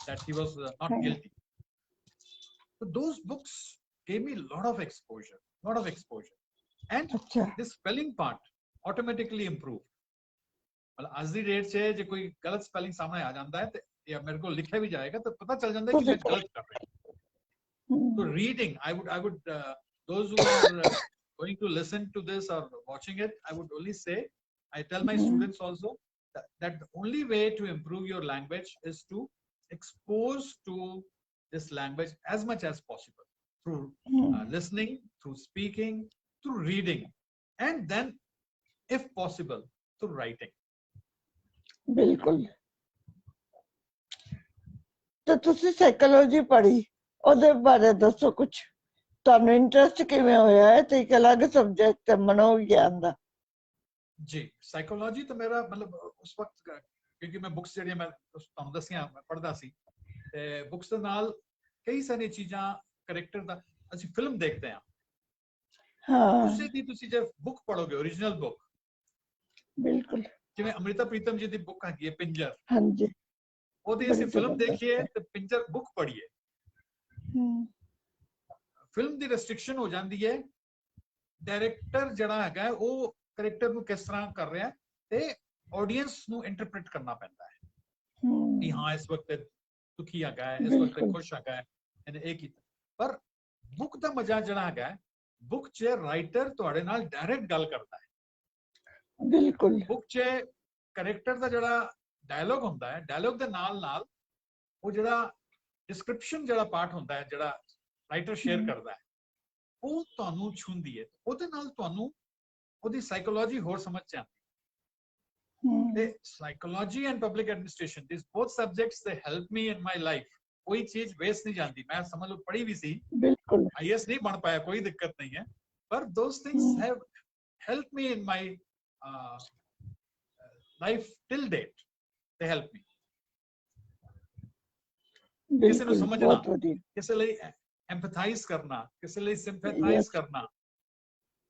Speaker 2: that he was not guilty. So those books gave me a lot of exposure. And this spelling part automatically improved. मतलब आज दी date से जो कोई गलत spelling सामने आ जाता है या मेरे को लिखा भी जाएगा तो पता चल जाता है कि मैं गलत कर रहा हूँ. So reading, I would those who are going to listen to this or watching it, I would only say, I tell my students also that the only way to improve your language is to expose to this language as much as possible through listening, through speaking, through reading, and then, if possible, through writing.
Speaker 1: ਬਿਲਕੁਲ ਤੇ ਤੁਸੀਂ psychology ਪੜ੍ਹੀ ਉਹਦੇ ਬਾਰੇ ਦੱਸੋ ਕੁਝ ਤੁਹਾਨੂੰ interest ਕਿਵੇਂ ਹੋਇਆ ਹੈ ਤੇ ਇੱਕ ਅਲੱਗ ਸਬਜੈਕਟ ਹੈ ਮਨੋਵਿਗਿਆਨ ਦਾ
Speaker 2: जी साइकोलॉजी तो मेरा मतलब उस वक्त क्योंकि मैं बुक्स ਜਿਹੜੀਆਂ ਮੈਂ ਤੁਹਾਨੂੰ ਦੱਸੀਆਂ ਮੈਂ ਪੜ੍ਹਦਾ ਸੀ ਤੇ ਬੁక్స్ ਦੇ ਨਾਲ ਕਈ ਸਾਰੀਆਂ ਚੀਜ਼ਾਂ ਕੈਰੈਕਟਰ ਦਾ ਅਸੀਂ ਫਿਲਮ ਦੇਖਦੇ ਹਾਂ
Speaker 1: ਹਾਂ
Speaker 2: ਉਸੇ ਦੀ ਤੁਸੀਂ ਜੇ ਬੁੱਕ ਪੜੋਗੇ ਓਰੀਜਨਲ ਬੁੱਕ
Speaker 1: ਬਿਲਕੁਲ
Speaker 2: ਜਿਵੇਂ ਅਮ੍ਰਿਤਾ ਪ੍ਰੀਤਮ ਜੀ ਦੀ ਬੁੱਕ ਹੈਗੀ ਹੈ ਪਿੰਜਰ
Speaker 1: ਹਾਂਜੀ
Speaker 2: ਉਹਦੀ ਅਸੀਂ ਫਿਲਮ ਦੇਖੀਏ ਤੇ ਪਿੰਜਰ ਬੁੱਕ ਪੜ੍ਹੀਏ ਫਿਲਮ ਦੀ ਰੈਸਟ੍ਰਿਕਸ਼ਨ ਹੋ ਜਾਂਦੀ ਹੈ ਡਾਇਰੈਕਟਰ ਜਿਹੜਾ ਹੈਗਾ ਉਹ ਕੈਰੈਕਟਰ ਨੂੰ ਕਿਸ ਤਰ੍ਹਾਂ ਕਰ ਰਿਹਾ ਤੇ ਆਡੀਅנס ਨੂੰ ਇੰਟਰਪ੍ਰੀਟ ਕਰਨਾ ਪੈਂਦਾ ਹੈ ਕਿ ਹਾਂ ਇਸ ਵਕਤ ਦੁਖੀ ਹੈਗਾ ਇਸ ਵਕਤ ਖੁਸ਼ ਹੈਗਾ ਇਹਨੇ ਇਹ ਕੀਤਾ ਪਰ ਬੁੱਕ ਦਾ ਮਜ਼ਾ ਜਿਹੜਾ ਹੈਗਾ ਬੁੱਕ 'ਚ ਰਾਈਟਰ ਤੁਹਾਡੇ ਨਾਲ ਡਾਇਰੈਕਟ ਗੱਲ ਕਰਦਾ ਹੈ
Speaker 1: ਬਿਲਕੁਲ
Speaker 2: ਬੁੱਕ 'ਚ ਕੈਰੈਕਟਰ ਦਾ ਜਿਹੜਾ ਡਾਇਲੋਗ ਹੁੰਦਾ ਹੈ ਡਾਇਲੋਗ ਦੇ ਨਾਲ ਨਾਲ ਉਹ ਜਿਹੜਾ ਡਿਸਕ੍ਰਿਪਸ਼ਨ ਜਿਹੜਾ ਪਾਰਟ ਹੁੰਦਾ ਹੈ ਜਿਹੜਾ ਰਾਈਟਰ ਸ਼ੇਅਰ ਕਰਦਾ ਹੈ ਉਹ ਤੁਹਾਨੂੰ ਛੂੰਹਦੀ ਹੈ ਉਹਦੇ ਨਾਲ ਤੁਹਾਨੂੰ ਉਹਦੀ ਸਾਈਕੋਲੋਜੀ ਹੋਰ ਸਮਝ ਚ ਆਉਂਦੀ ਤੇ psychology and public administration this both subjects ਦੇ help me in my life ਕੋਈ ਚੀਜ਼ ਵੇਸਟ ਨਹੀਂ ਜਾਂਦੀ ਮੈਂ ਸਮਝ ਲਓ ਪੜ੍ਹੀ ਵੀ ਸੀ
Speaker 1: ਬਿਲਕੁਲ
Speaker 2: ਆਈਐਸ ਨਹੀਂ ਬਣ ਪਾਇਆ ਕੋਈ ਦਿੱਕਤ ਨਹੀਂ ਹੈ ਪਰ ਦੋਸ things have help me in my life till date ਦੇ ਹੈਲਪ ਮੀ ਕਿਸੇ ਨੂੰ ਸਮਝਣਾ ਕਿਸੇ ਲਈ empathize करना, किसी लिए sympathize
Speaker 1: Yes.
Speaker 2: करना,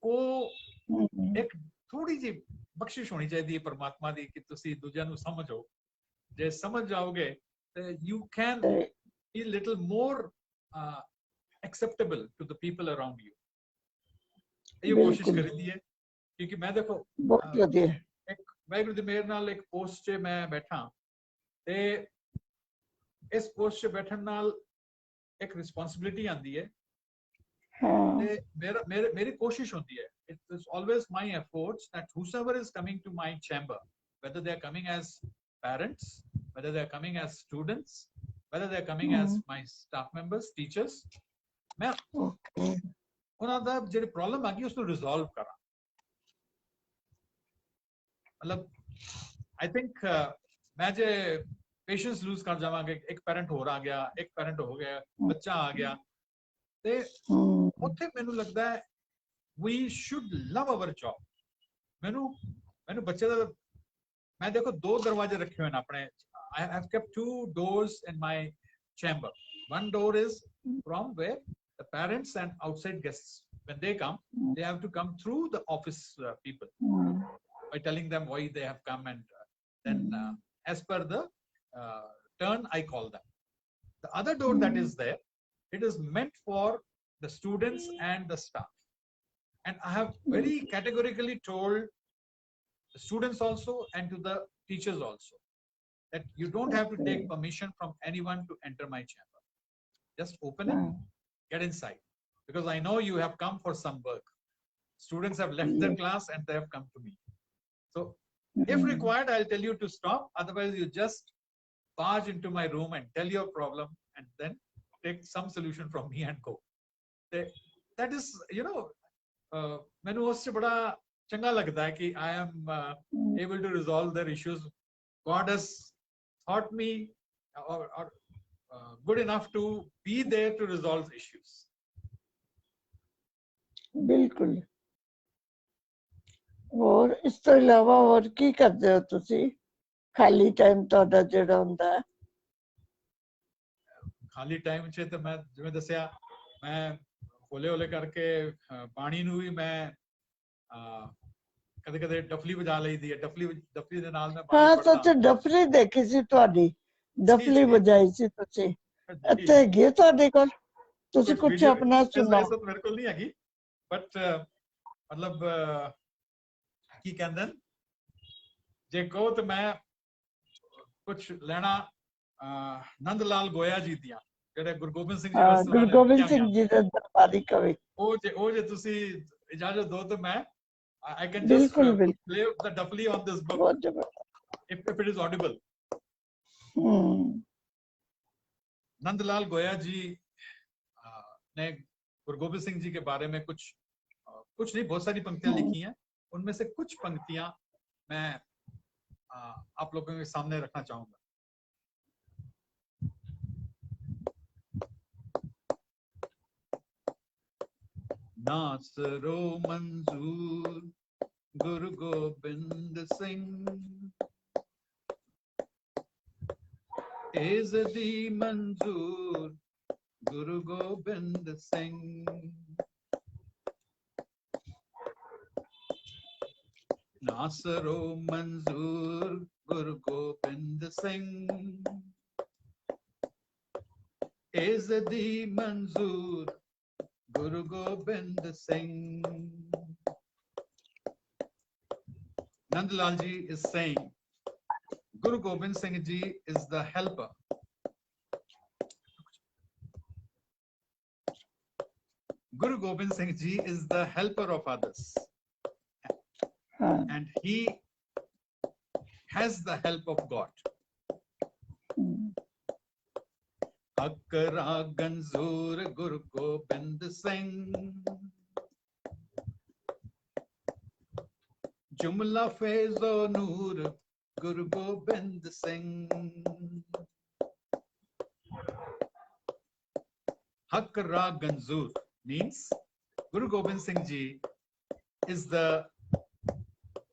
Speaker 2: वो
Speaker 1: Mhm.
Speaker 2: एक थोड़ी जी बख्शिश होनी चाहिए परमात्मा दी कि तुसी दूजिਆਂ ਨੂੰ समझो, जे समझ जाओगे तो you can
Speaker 1: ਤੇ
Speaker 2: be little more acceptable to the people around you. ये कोशिश
Speaker 1: ਬਿਲਕੁਲ
Speaker 2: करी दी है, क्योंकि मैं देखो
Speaker 1: ਬਹੁਤ ਵਧੀਆ
Speaker 2: एक वाहिगुरू दी मेहर नाल एक पोस्ट 'ਚ मैं बैठा ते इस पोस्ट 'ਚ बैठन नाल एक रिस्पांसिबिलिटी आंदी है
Speaker 1: ਹਾਂ
Speaker 2: ते मेरी कोशिश होती है, it is always my efforts that whosoever is coming to my chamber, whether they are coming as parents, whether they are coming as students, whether they are coming as my staff members, teachers, मैं
Speaker 1: okay
Speaker 2: ਉਹਨਾਂ ਦਾ ਜਿਹੜੀ problem ਆ ਗਈ ਉਸ ਨੂੰ resolve ਕਰਾਂ। मतलब I think मैं जे पेशेंस लूज कर जावांगे, एक पेरेंट होर आ गया, एक पेरेंट हो गया, बच्चा आ गया, ते ਉੱਥੇ ਮੈਨੂੰ ਲੱਗਦਾ ਹੈ we should love our job। ਮੈਨੂੰ ਬੱਚੇ ਦਾ मैं देखो दो दरवाजे रखे हुए हैं अपने, I have kept two doors in my chamber। one door is from where the parents and outside guests, when they come, they have to come through the office people by telling them why they have come, and then as per the turn I call them। the other door that is there, it is meant for the students and the staff, and I have very categorically told the students also and to the teachers also that you don't have to take permission from anyone to enter my chamber। just open it, get inside, because I know you have come for some work। students have left their class and they have come to me, so if required I'll tell you to stop, otherwise you just barge into my room and tell your problem and then take some solution from me and go। that is, you know, मैंने उससे बड़ा चंगा लगता है कि I am able to resolve their issues। God has taught me or good enough to be there to resolve issues।
Speaker 1: ਬਿਲਕੁਲ ਹੋਰ ਇਸ ਤੋਂ ਇਲਾਵਾ ਹੋਰ ਕੀ ਕਰਦੇ ਹੋ ਤੁਸੀਂ ਖਾਲੀ ਟਾਈਮ ਤੁਹਾਡਾ ਜਿਹੜਾ ਹੁੰਦਾ ਹੈ
Speaker 2: ਖਾਲੀ ਟਾਈਮ 'ਚ ਤਾਂ ਮੈਂ ਜਿਵੇਂ ਦੱਸਿਆ ਮੈਂ ਹੌਲੇ ਹੌਲੇ ਕਰਕੇ ਪਾਣੀ ਨੂੰ ਵੀ ਮੈਂ ਕਦੇ ਕਦੇ ਡਫਲੀ ਵਜਾ ਲਈਦੀ ਹੈ। ਡਫਲੀ ਦੇ ਨਾਲ ਮੈਂ ਬਾਣੀ
Speaker 1: ਹਾਂ
Speaker 2: ਪੜ੍ਹਦਾ।
Speaker 1: ਸੱਚ ਡਫਲੀ ਦੇਖੀ ਸੀ ਤੁਹਾਡੀ ਡਫਲੀ ਵਜਾਈ ਸੀ ਤੁਸੀਂ ਇੱਥੇ ਹੈਗੀ ਹੈ ਤੁਹਾਡੇ ਕੋਲ ਤੁਸੀਂ ਕੁਝ ਆਪਣਾ ਸੁਣਾਓ।
Speaker 2: ਇਸ ਵਕਤ ਮੇਰੇ ਕੋਲ ਨਹੀਂ ਹੈਗੀ ਬਟ ਮਤਲਬ ਕੀ ਕਹਿੰਦੇ ਨੇ ਜੇ ਕਹੋ ਤਾਂ ਮੈਂ ਕੁਝ ਲੈਣਾ ਨੰਦ ਲਾਲ ਗੋਇਆ ਜੀ ਦੀਆਂ ਜਿਹੜੇ ਗੁਰੂ ਗੋਬਿੰਦ ਸਿੰਘ ਜੀ ਵਾਸਤੇ
Speaker 1: ਗੁਰੂ ਗੋਬਿੰਦ ਸਿੰਘ ਜੀ ਦੇ ਦਰਬਾਰੀ ਕਵੀ
Speaker 2: ਉਹ ਜੇ ਤੁਸੀਂ ਇਜਾਜ਼ਤ ਦਿਓ ਤਾਂ ਮੈਂ I can just
Speaker 1: ਬਿਲਕੁਲ
Speaker 2: play the dafli on this book if it is audible। Nandlal गोया जी ने गुरु गोबिंद सिंह जी के बारे में कुछ नहीं बहुत सारी पंक्तियां लिखी हैं, उनमें से कुछ पंक्तियां मैं आप लोगों के सामने रखना चाहूंगा। नासरो मंजूर गुरु गोबिंद सिंह इज़्ज़ती मंजूर गुरु गोबिंद सिंह। नासरो मंजूर गुरु गोबिंद सिंह इज़्ज़ती मंजूर Guru Gobind Singh। Nandlal ji is saying Guru Gobind Singh ji is the helper। Guru Gobind Singh ji is the helper of others and he has the help of God। अकरा गंजूर गुरु गोबिंद सिंह जुमला फैज़ो नूर Guru Gobind Singh. Hakra Ganzoor means Guru Gobind Singh Ji is the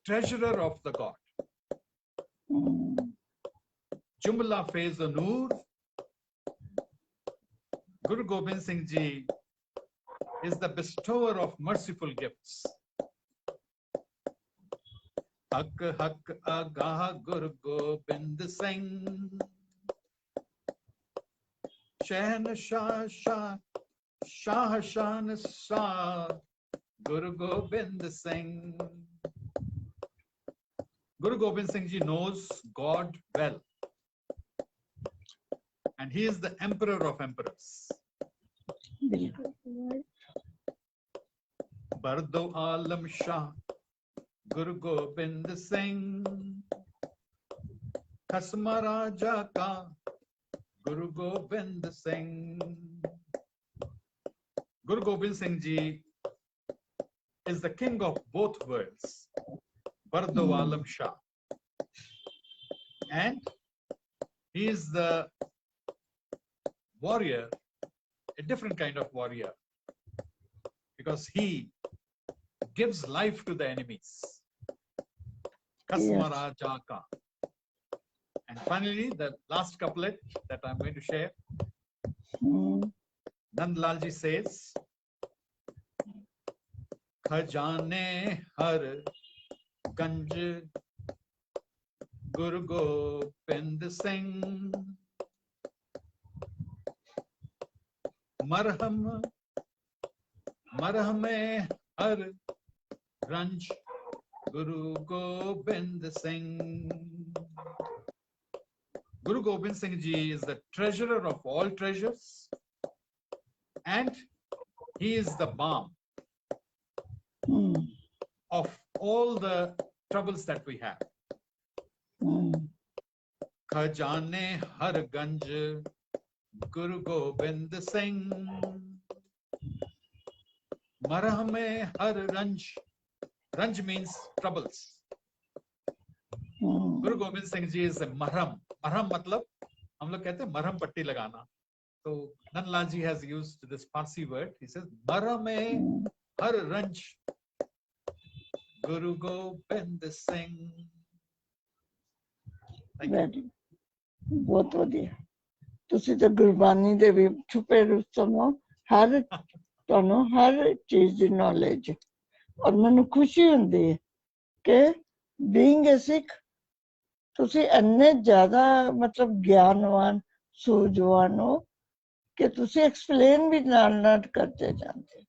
Speaker 2: treasurer of the God। Jumla Faiz Noor Guru Gobind Singh Ji is the bestower of merciful gifts. Hak hak agah Guru Gobind Singh, Shahnshah Shah Shah Shan Shah, Guru Gobind Singh. Guru Gobind Singh Ji knows God well, and he is the emperor of emperors. Bardo Alam Shah, Guru Gobind Singh, Khasma Raja Ka, Guru Gobind Singh. Guru Gobind Singh Ji is the king of both worlds, Bardo Alam Shah, and he is the warrior, a different kind of warrior, because he gives life to the enemies. Khasma Raja Ka. And finally, the last couplet that I'm going to share. Nandlal Ji says, Khajane har ganj Guru Gobind Singh, Marham Marhame har ranj Guru Gobind Singh. Guru Gobind Singh Ji is the treasurer of all treasures, and he is the balm of all the troubles that we have. Khajane har ganj Guru Gobind Singh, Marhame har ranj. Ranj means troubles. Guru Gobind Singh Ji is a marham. Marham matlab, हम लोग कहते हैं मरहम पट्टी लगाना. So Nandlal Ji has used this Parsi word. He says, Marhame har ranj Guru Gobind Singh. Thank you.
Speaker 1: बहुत ਵਧੀਆ. ਤੁਸੀਂ ਤਾਂ ਗੁਰਬਾਣੀ ਦੇ ਵੀ ਛੁਪੇ ਰੁਸਤਮ ਹੋ, ਤੁਹਾਨੂੰ ਹਰ ਚੀਜ਼ ਦੀ ਨੌਲੇਜ, ਔਰ ਮੈਨੂੰ ਖੁਸ਼ੀ ਹੁੰਦੀ ਹੈ ਕਿ ਬੀਇੰਗ ਅ ਸਿੱਖ ਤੁਸੀਂ ਇੰਨੇ ਜ਼ਿਆਦਾ ਮਤਲਬ ਗਿਆਨਵਾਨ ਸੂਝਵਾਨ ਹੋ ਕਿ ਤੁਸੀਂ ਐਕਸਪਲੇਨ ਵੀ ਨਾਲ ਕਰਦੇ ਜਾਂਦੇ,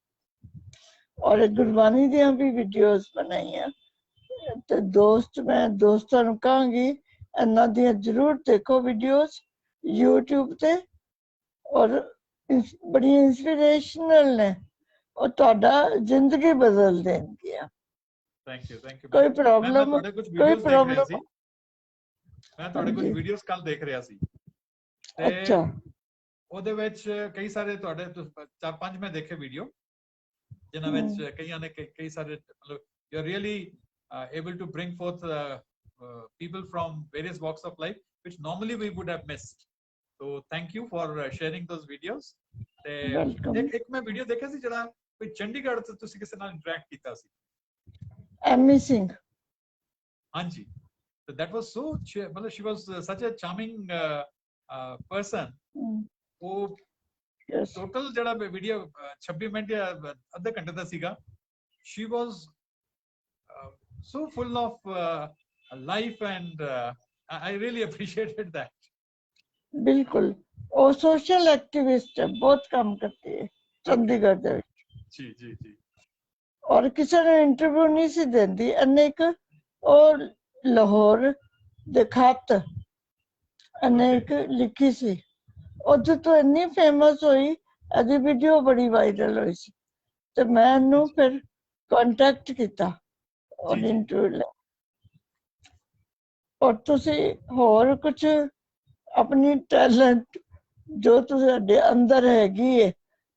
Speaker 1: ਔਰ ਗੁਰਬਾਣੀ ਦੀਆਂ ਵੀ ਵੀਡੀਓਜ਼ ਬਣਾਈਆਂ ਤੇ ਮੈਂ ਦੋਸਤਾਂ ਨੂੰ ਕਹਾਂਗੀ ਇਹਨਾਂ ਦੀਆਂ ਜ਼ਰੂਰ ਦੇਖੋ ਵੀਡੀਓਜ਼ YouTube ਤੇ, ਔਰ ਬੜੀਆਂ ਇੰਸਪੀਰੇਸ਼ਨਲ ਨੇ, ਔਰ ਤੁਹਾਡਾ ਜ਼ਿੰਦਗੀ ਬਦਲ ਦੇਣਗੀਆਂ.
Speaker 2: ਥੈਂਕ ਯੂ
Speaker 1: ਕੋਈ ਪ੍ਰੋਬਲਮ
Speaker 2: ਮੈਂ ਤੁਹਾਡੇ ਕੁਝ ਵੀਡੀਓਜ਼ ਕੱਲ ਦੇਖ ਰਿਹਾ ਸੀ ਤੇ ਉਹਦੇ ਵਿੱਚ ਕਈ ਸਾਰੇ ਤੁਹਾਡੇ 4-5 ਮੈਂ ਦੇਖੇ ਵੀਡੀਓ ਜਿਨ੍ਹਾਂ ਵਿੱਚ ਕਈਆਂ ਨੇ ਕਈ ਸਾਰੇ ਮਤਲਬ you are really able to bring forth people from various walks of life which normally we would have missed. So thank you for sharing those videos. ਇੱਕ ਮੈਂ ਵੀਡੀਓ ਦੇਖਿਆ ਸੀ ਜਿਹੜਾ ਕੋਈ ਚੰਡੀਗੜ੍ਹ ਤੋਂ ਤੁਸੀਂ ਕਿਸੇ ਨਾਲ ਇੰਟਰੈਕਟ ਕੀਤਾ ਸੀ,
Speaker 1: ਐਮੀ ਸਿੰਘ.
Speaker 2: ਹਾਂਜੀ, so that was so ਮਤਲਬ she was such a charming person. ਉਹ ਟੋਟਲ ਜਿਹੜਾ ਵੀਡੀਓ 26 ਮਿੰਟ ਜਾਂ ਅੱਧੇ ਘੰਟੇ ਦਾ ਸੀਗਾ. She was so full of life and I really appreciated that.
Speaker 1: ਬਿਲਕੁਲ, ਉਹ ਸੋਸ਼ਲ ਐਕਟਿਵਿਸਟ ਹੈ, ਬਹੁਤ ਕੰਮ ਕਰਦੀ ਹੈ ਚੰਡੀਗੜ੍ਹ ਦੇ ਵਿੱਚ.
Speaker 2: ਜੀ ਜੀ ਜੀ.
Speaker 1: ਔਰ ਕਿਸੇ ਨੂੰ ਇੰਟਰਵਿਊ ਨਹੀਂ ਸੀ ਦਿੰਦੀ. ਅਨੇਕ ਉਹ ਲਾਹੌਰ ਦੇ ਖਤ ਅਨੇਕ ਲਿਖੀ ਸੀ, ਉਹਦੇ ਤੋਂ ਇੰਨੀ ਫੇਮਸ ਹੋਈ, ਇਹਦੀ ਵੀਡੀਓ ਬੜੀ ਵਾਇਰਲ ਹੋਈ ਸੀ ਤੇ ਮੈਂ ਇਹਨੂੰ ਫਿਰ ਕੰਟੈਕਟ ਕੀਤਾ ਔਰ ਇੰਟਰਵਿਊ ਲੈ. ਔਰ ਤੁਸੀਂ ਹੋਰ ਕੁਝ ਆਪਣੀ ਟੈਲੈਂਟ ਜੋ ਤੁਹਾਡੇ ਅੰਦਰ ਹੈਗੀ ਹੈ,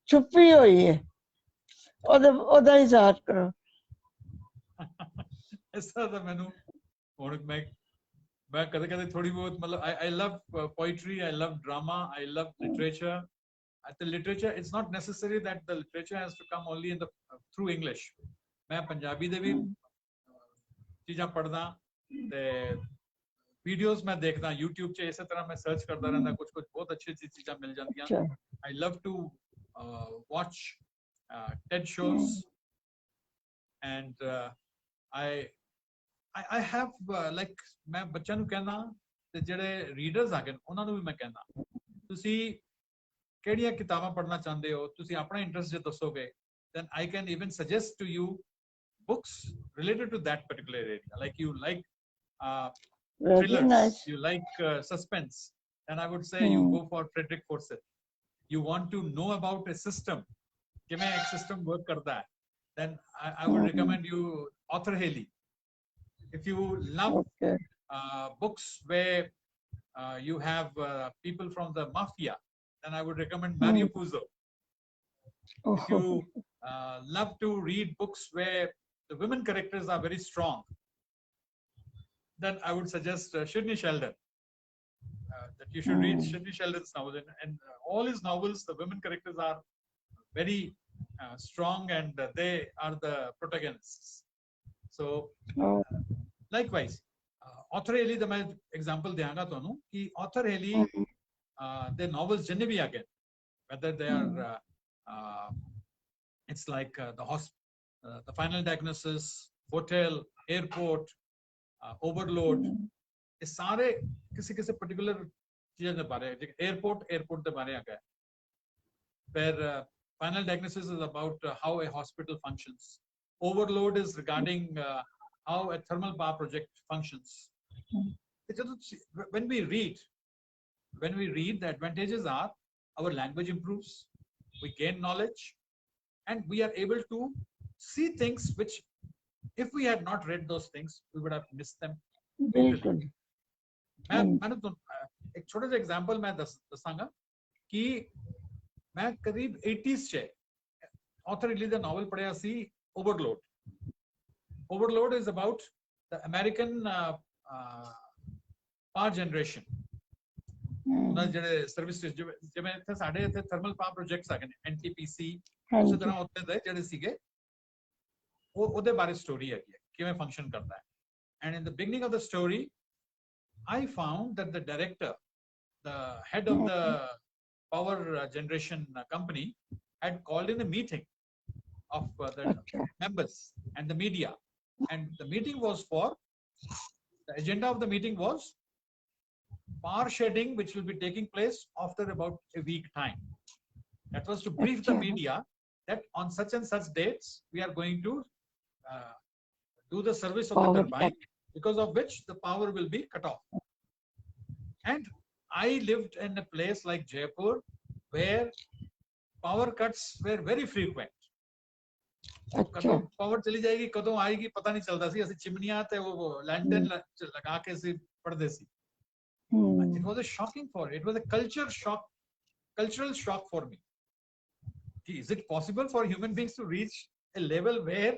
Speaker 1: ਛੁਪੀ ਹੋਈ ਹੈ, ਉਹਦਾ ਇਜ਼ਹਾਰ ਕਰੋ.
Speaker 2: ਇਸ ਤਰ੍ਹਾਂ ਦਾ ਮੈਨੂੰ ਹੁਣ ਮੈਂ ਕਦੇ ਕਦੇ ਥੋੜੀ ਬਹੁਤ ਮਤਲਬ I love poetry, I love drama, I love literature. The literature, it's not necessary that the literature has to come only in the through English. ਮੈਂ ਪੰਜਾਬੀ ਦੇ ਵੀ ਚੀਜ਼ਾਂ ਪੜ੍ਹਦਾ ਤੇ ਵੀਡੀਓਜ਼ ਮੈਂ ਦੇਖਦਾ YouTube 'ਚ, ਇਸੇ ਤਰ੍ਹਾਂ ਮੈਂ ਸਰਚ ਕਰਦਾ ਰਹਿੰਦਾ, ਕੁਝ ਬਹੁਤ ਅੱਛੀ ਚੀਜ਼ਾਂ ਮਿਲ ਜਾਂਦੀਆਂ I love to watch TED shows, and I have like मैं बच्चों ਨੂੰ कहना ਤੇ ਜਿਹੜੇ ਰੀਡਰਸ ਆ ਗਏ ਉਹਨਾਂ ਨੂੰ ਵੀ ਮੈਂ ਕਹਿਣਾ ਤੁਸੀਂ ਕਿਹੜੀਆਂ ਕਿਤਾਬਾਂ ਪੜ੍ਹਨਾ ਚਾਹੁੰਦੇ ਹੋ ਤੁਸੀਂ ਆਪਣਾ ਇੰਟਰਸਟ ਜੇ ਦੱਸੋਗੇ then I can even suggest to you books related to that particular area. Like you like
Speaker 1: Very
Speaker 2: thrillers,
Speaker 1: nice.
Speaker 2: you like suspense, and I would say you go for Frederick Forsyth. You want to know about a system, कि मैं एक system work करता है, then I would recommend you Arthur Haley. If you love
Speaker 1: Okay.
Speaker 2: books where you have people from the mafia, then I would recommend Mario Puzo. If you love to read books where the women characters are very strong, then I would suggest Sidney Sheldon. That you should read Sidney Sheldon's novels, and all his novels, the women characters are very strong, and they are the protagonists. So, likewise, Arthur Haley the मैं example देंगा तो नु कि Arthur Haley the novels जिन्ने भी आ गए, whether they are it's like the Final Diagnosis, Hotel, Airport, Overload. ये सारे किसी particular चीज़ के बारे में airport के बारे में आ गए. Where Final Diagnosis is about how a hospital functions. Overload is regarding how a thermal power project functions. When we read, the advantages are our language improves, we gain knowledge, and we are able to see things which, if we had not read those things, we would have missed them.
Speaker 1: बिल्कुल.
Speaker 2: मैंने तो एक छोटा सा example मैं दसांगा कि मैं करीब 80s से ऑथर हेली दा नॉवल पढ़िया सी overload. Overload is about the American power generation. ਉਹਨਾਂ ਜਿਹੜੇ ਸਰਵਿਸ ਜਿਵੇਂ ਇੱਥੇ ਸਾਡੇ ਇੱਥੇ ਥਰਮਲ ਪਾਵਰ ਪ੍ਰੋਜੈਕਟਸ ਆ ਗਏ ਨੇ NTPC ਉਸੇ ਤਰ੍ਹਾਂ ਉੱਥੇ ਦੇ ਜਿਹੜੇ ਸੀਗੇ ਉਹਦੇ ਬਾਰੇ ਸਟੋਰੀ ਹੈਗੀ ਹੈ ਕਿਵੇਂ ਫੰਕਸ਼ਨ ਕਰਦਾ ਹੈ. And in the beginning of the story, I found that the director, the head of the power generation company, had called in a meeting of the members and the media. And the meeting was the agenda of the meeting was power shedding, which will be taking place after about a week time. That was to brief the media that on such and such dates, we are going to do the service of the turbine, because of which the power will be cut off. And I lived in a place like Jaipur, where power cuts were very frequent. कदों power चली जाएगी कदों आएगी पता नहीं चलता सी. असि चिमनियां ते वो लैंटर्न लगा के सी पढ़दे सी. It was a shocking for it was a cultural shock for me. Is it possible for human beings to reach a level where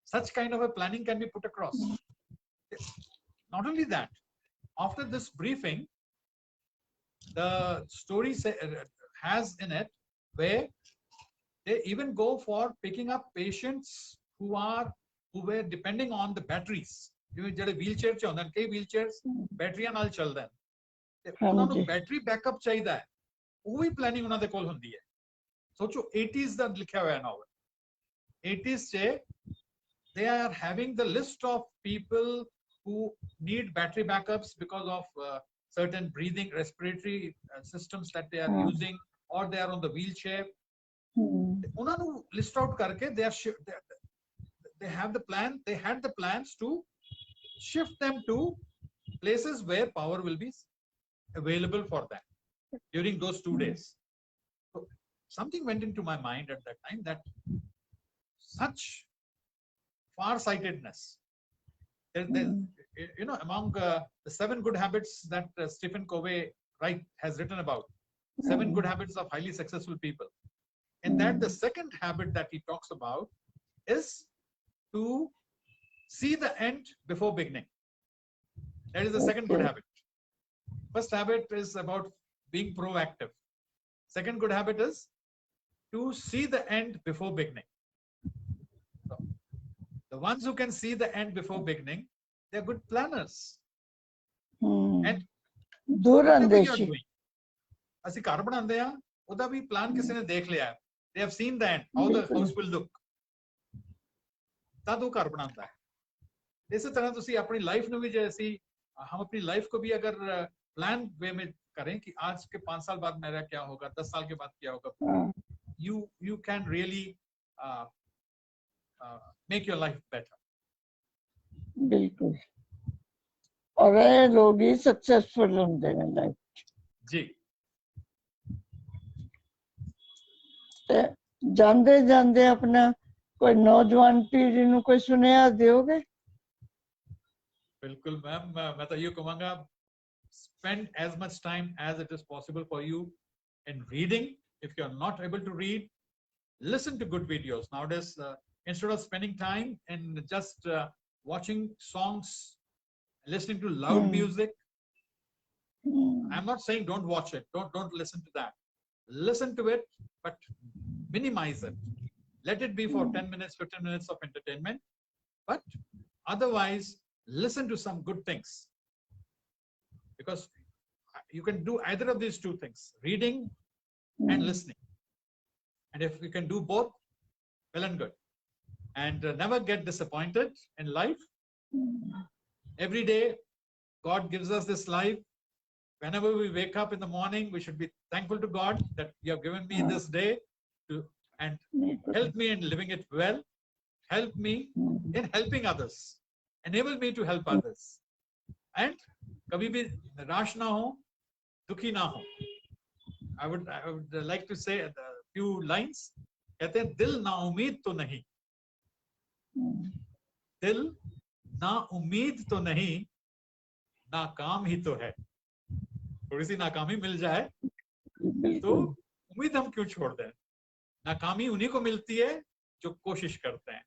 Speaker 2: such kind of a planning can be put across? Not only that, after this briefing, the story has in it where they even go for picking up patients who were depending on the batteries. ਜਿਵੇਂ ਜਿਹੜੇ wheelchair ਚ ਹੁੰਦੇ ਨੇ ਕਈ wheelchairs ਬੈਟਰੀਆਂ ਨਾਲ ਚੱਲਦੇ ਨੇ ਤੇ ਉਹਨਾਂ ਨੂੰ ਬੈਟਰੀ ਬੈਕਅਪ ਚਾਹੀਦਾ ਹੈ. ਉਹ ਵੀ ਪਲੈਨਿੰਗ ਉਹਨਾਂ ਦੇ ਕੋਲ ਹੁੰਦੀ ਹੈ. ਸੋਚੋ 80s ਦਾ ਲਿਖਿਆ ਹੋਇਆ ਨਾਵਲ. 80s ਚ they are having the list of people who need battery backups because of certain breathing respiratory systems that they are using, or they are on the wheelchair. ਉਹਨਾਂ ਨੂੰ list out ਕਰਕੇ they have the plan. They had the plans to shift them to places where power will be available for them during those 2 days. So something went into my mind at that time that such far-sightedness, among the 7 good habits that Stephen Covey has written about, 7 good habits of highly successful people. And that the second habit that he talks about is to see the end before beginning. That is the second good habit. First habit is about being proactive. Second good habit is to see the end before beginning. So, the ones who can see the end before beginning, they are good planners. And
Speaker 1: दूरअंदेशी
Speaker 2: ਅਸੀਂ ਘਰ ਬਣਾਉਂਦੇ ਆ ਉਹਦਾ ਵੀ plan ਕਿਸੇ ਨੇ ਦੇਖ ਲਿਆ, they have seen the end, how the house will look, ਤਦ ਉਹ ਘਰ ਬਣਾਉਂਦਾ ਹੈ। ਇਸੇ ਤਰ੍ਹਾਂ ਤੁਸੀਂ ਆਪਣੀ ਲਾਈਫ ਨੂੰ ਵੀ, ਜੇ ਅਸੀਂ हम अपनी लाइफ को भी अगर प्लान वे में करें कि आज के 5 साल बाद मेरा क्या होगा, 10 साल के बाद क्या होगा, you can really make your life better.
Speaker 1: बिल्कुल, और ये लोग ही सक्सेसफुल होंगे लाइफ
Speaker 2: जी।
Speaker 1: ते जांदे जांदे अपना कोई नौजवान पीढ़ी ਨੂੰ कोई सुनेहा दियोगे?
Speaker 2: बिल्कुल मैम, मैं तो ये कहूँगा, spend as much time as it is possible for you in reading. If you are not able to read, listen to good videos. Nowadays, instead of spending time in just watching songs, listening to loud music, I'm not saying don't watch it, don't listen to that. Listen to it, but minimize it. Let it be for 10 minutes, 15 minutes of entertainment, but otherwise listen to some good things, because you can do either of these two things, reading and listening. And if you can do both, well and good. And never get disappointed in life. Every day God gives us this life. Whenever we wake up in the morning, we should be thankful to God that you have given me this day to, and help me in living it well, help me in helping others, enable me to help others, and kabhi bhi nirash na ho, dukhi na ho. I would like to say a few lines. कहते हैं दिल ना उम्मीद तो नहीं, दिल ना उम्मीद तो नहीं, नाकाम ही तो है। थोड़ी सी नाकामी मिल जाए तो उम्मीद हम क्यों छोड़ दें? नाकामी उन्हीं को मिलती है जो कोशिश करते हैं।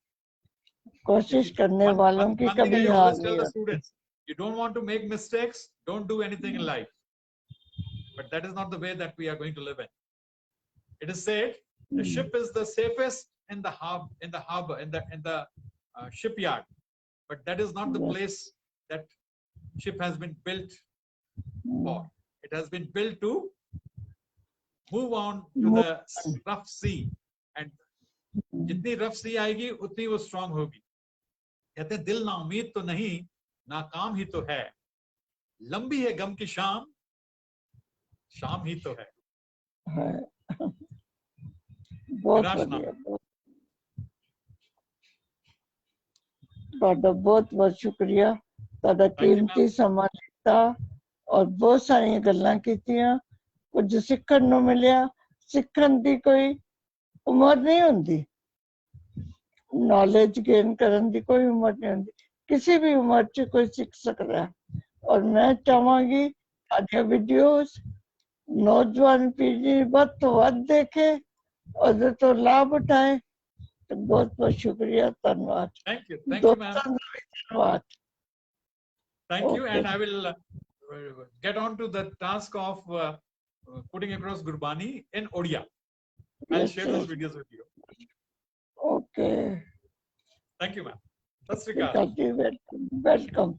Speaker 1: कोशिश करने वालों की कभी हार नहीं होती।
Speaker 2: You don't want to make mistakes, don't do anything in life. But that is not the way that we are going to live in. It is said the ship is the safest in the harbor, in the shipyard, but that is not the place that ship has been built for. It has been built to move on to the rough sea, and जितनी rough sea आएगी उतनी वो strong होगी। कहते हैं दिल ना उम्मीद तो नहीं, नाकाम ही तो है, लंबी है गम की शाम, शाम ही तो है।
Speaker 1: बहुत बढ़िया, बहुत बहुत शुक्रिया, ਤੁਹਾਡਾ ਕੀਮਤੀ ਸਮਾਂ ਦਿੱਤਾ ਔਰ ਬਹੁਤ ਸਾਰੀਆਂ ਗੱਲਾਂ ਕੀਤੀਆਂ, ਕੁਝ ਸਿੱਖਣ ਨੂੰ ਮਿਲਿਆ। ਸਿੱਖਣ ਦੀ ਕੋਈ ਉਮਰ ਨਹੀਂ ਹੁੰਦੀ, ਨੌਲੇਜ ਗੇਨ ਕਰਨ ਦੀ ਕੋਈ ਉਮਰ ਨਹੀਂ ਹੁੰਦੀ, ਕਿਸੇ ਵੀ ਉਮਰ 'ਚ ਕੋਈ ਸਿੱਖ ਸਕਦਾ ਹੈ। ਔਰ ਮੈਂ ਚਾਹਾਂਗੀ ਤੁਹਾਡੀਆਂ ਵੀਡੀਓਜ਼ ਨੌਜਵਾਨ ਪੀੜ੍ਹੀ ਵੱਧ ਤੋਂ ਵੱਧ ਦੇਖੇ, ਉਹਦੇ ਤੋਂ ਲਾਭ ਉਠਾਏ। बहुत बहुत शुक्रिया, धन्यवाद।
Speaker 2: Thank you ma'am.
Speaker 1: धन्यवाद।
Speaker 2: Thank you, and I will get on to the task of putting across Gurbani in Odia. I'll share those videos with you.
Speaker 1: Okay.
Speaker 2: Thank you ma'am. Sat Sri Akal.
Speaker 1: Welcome.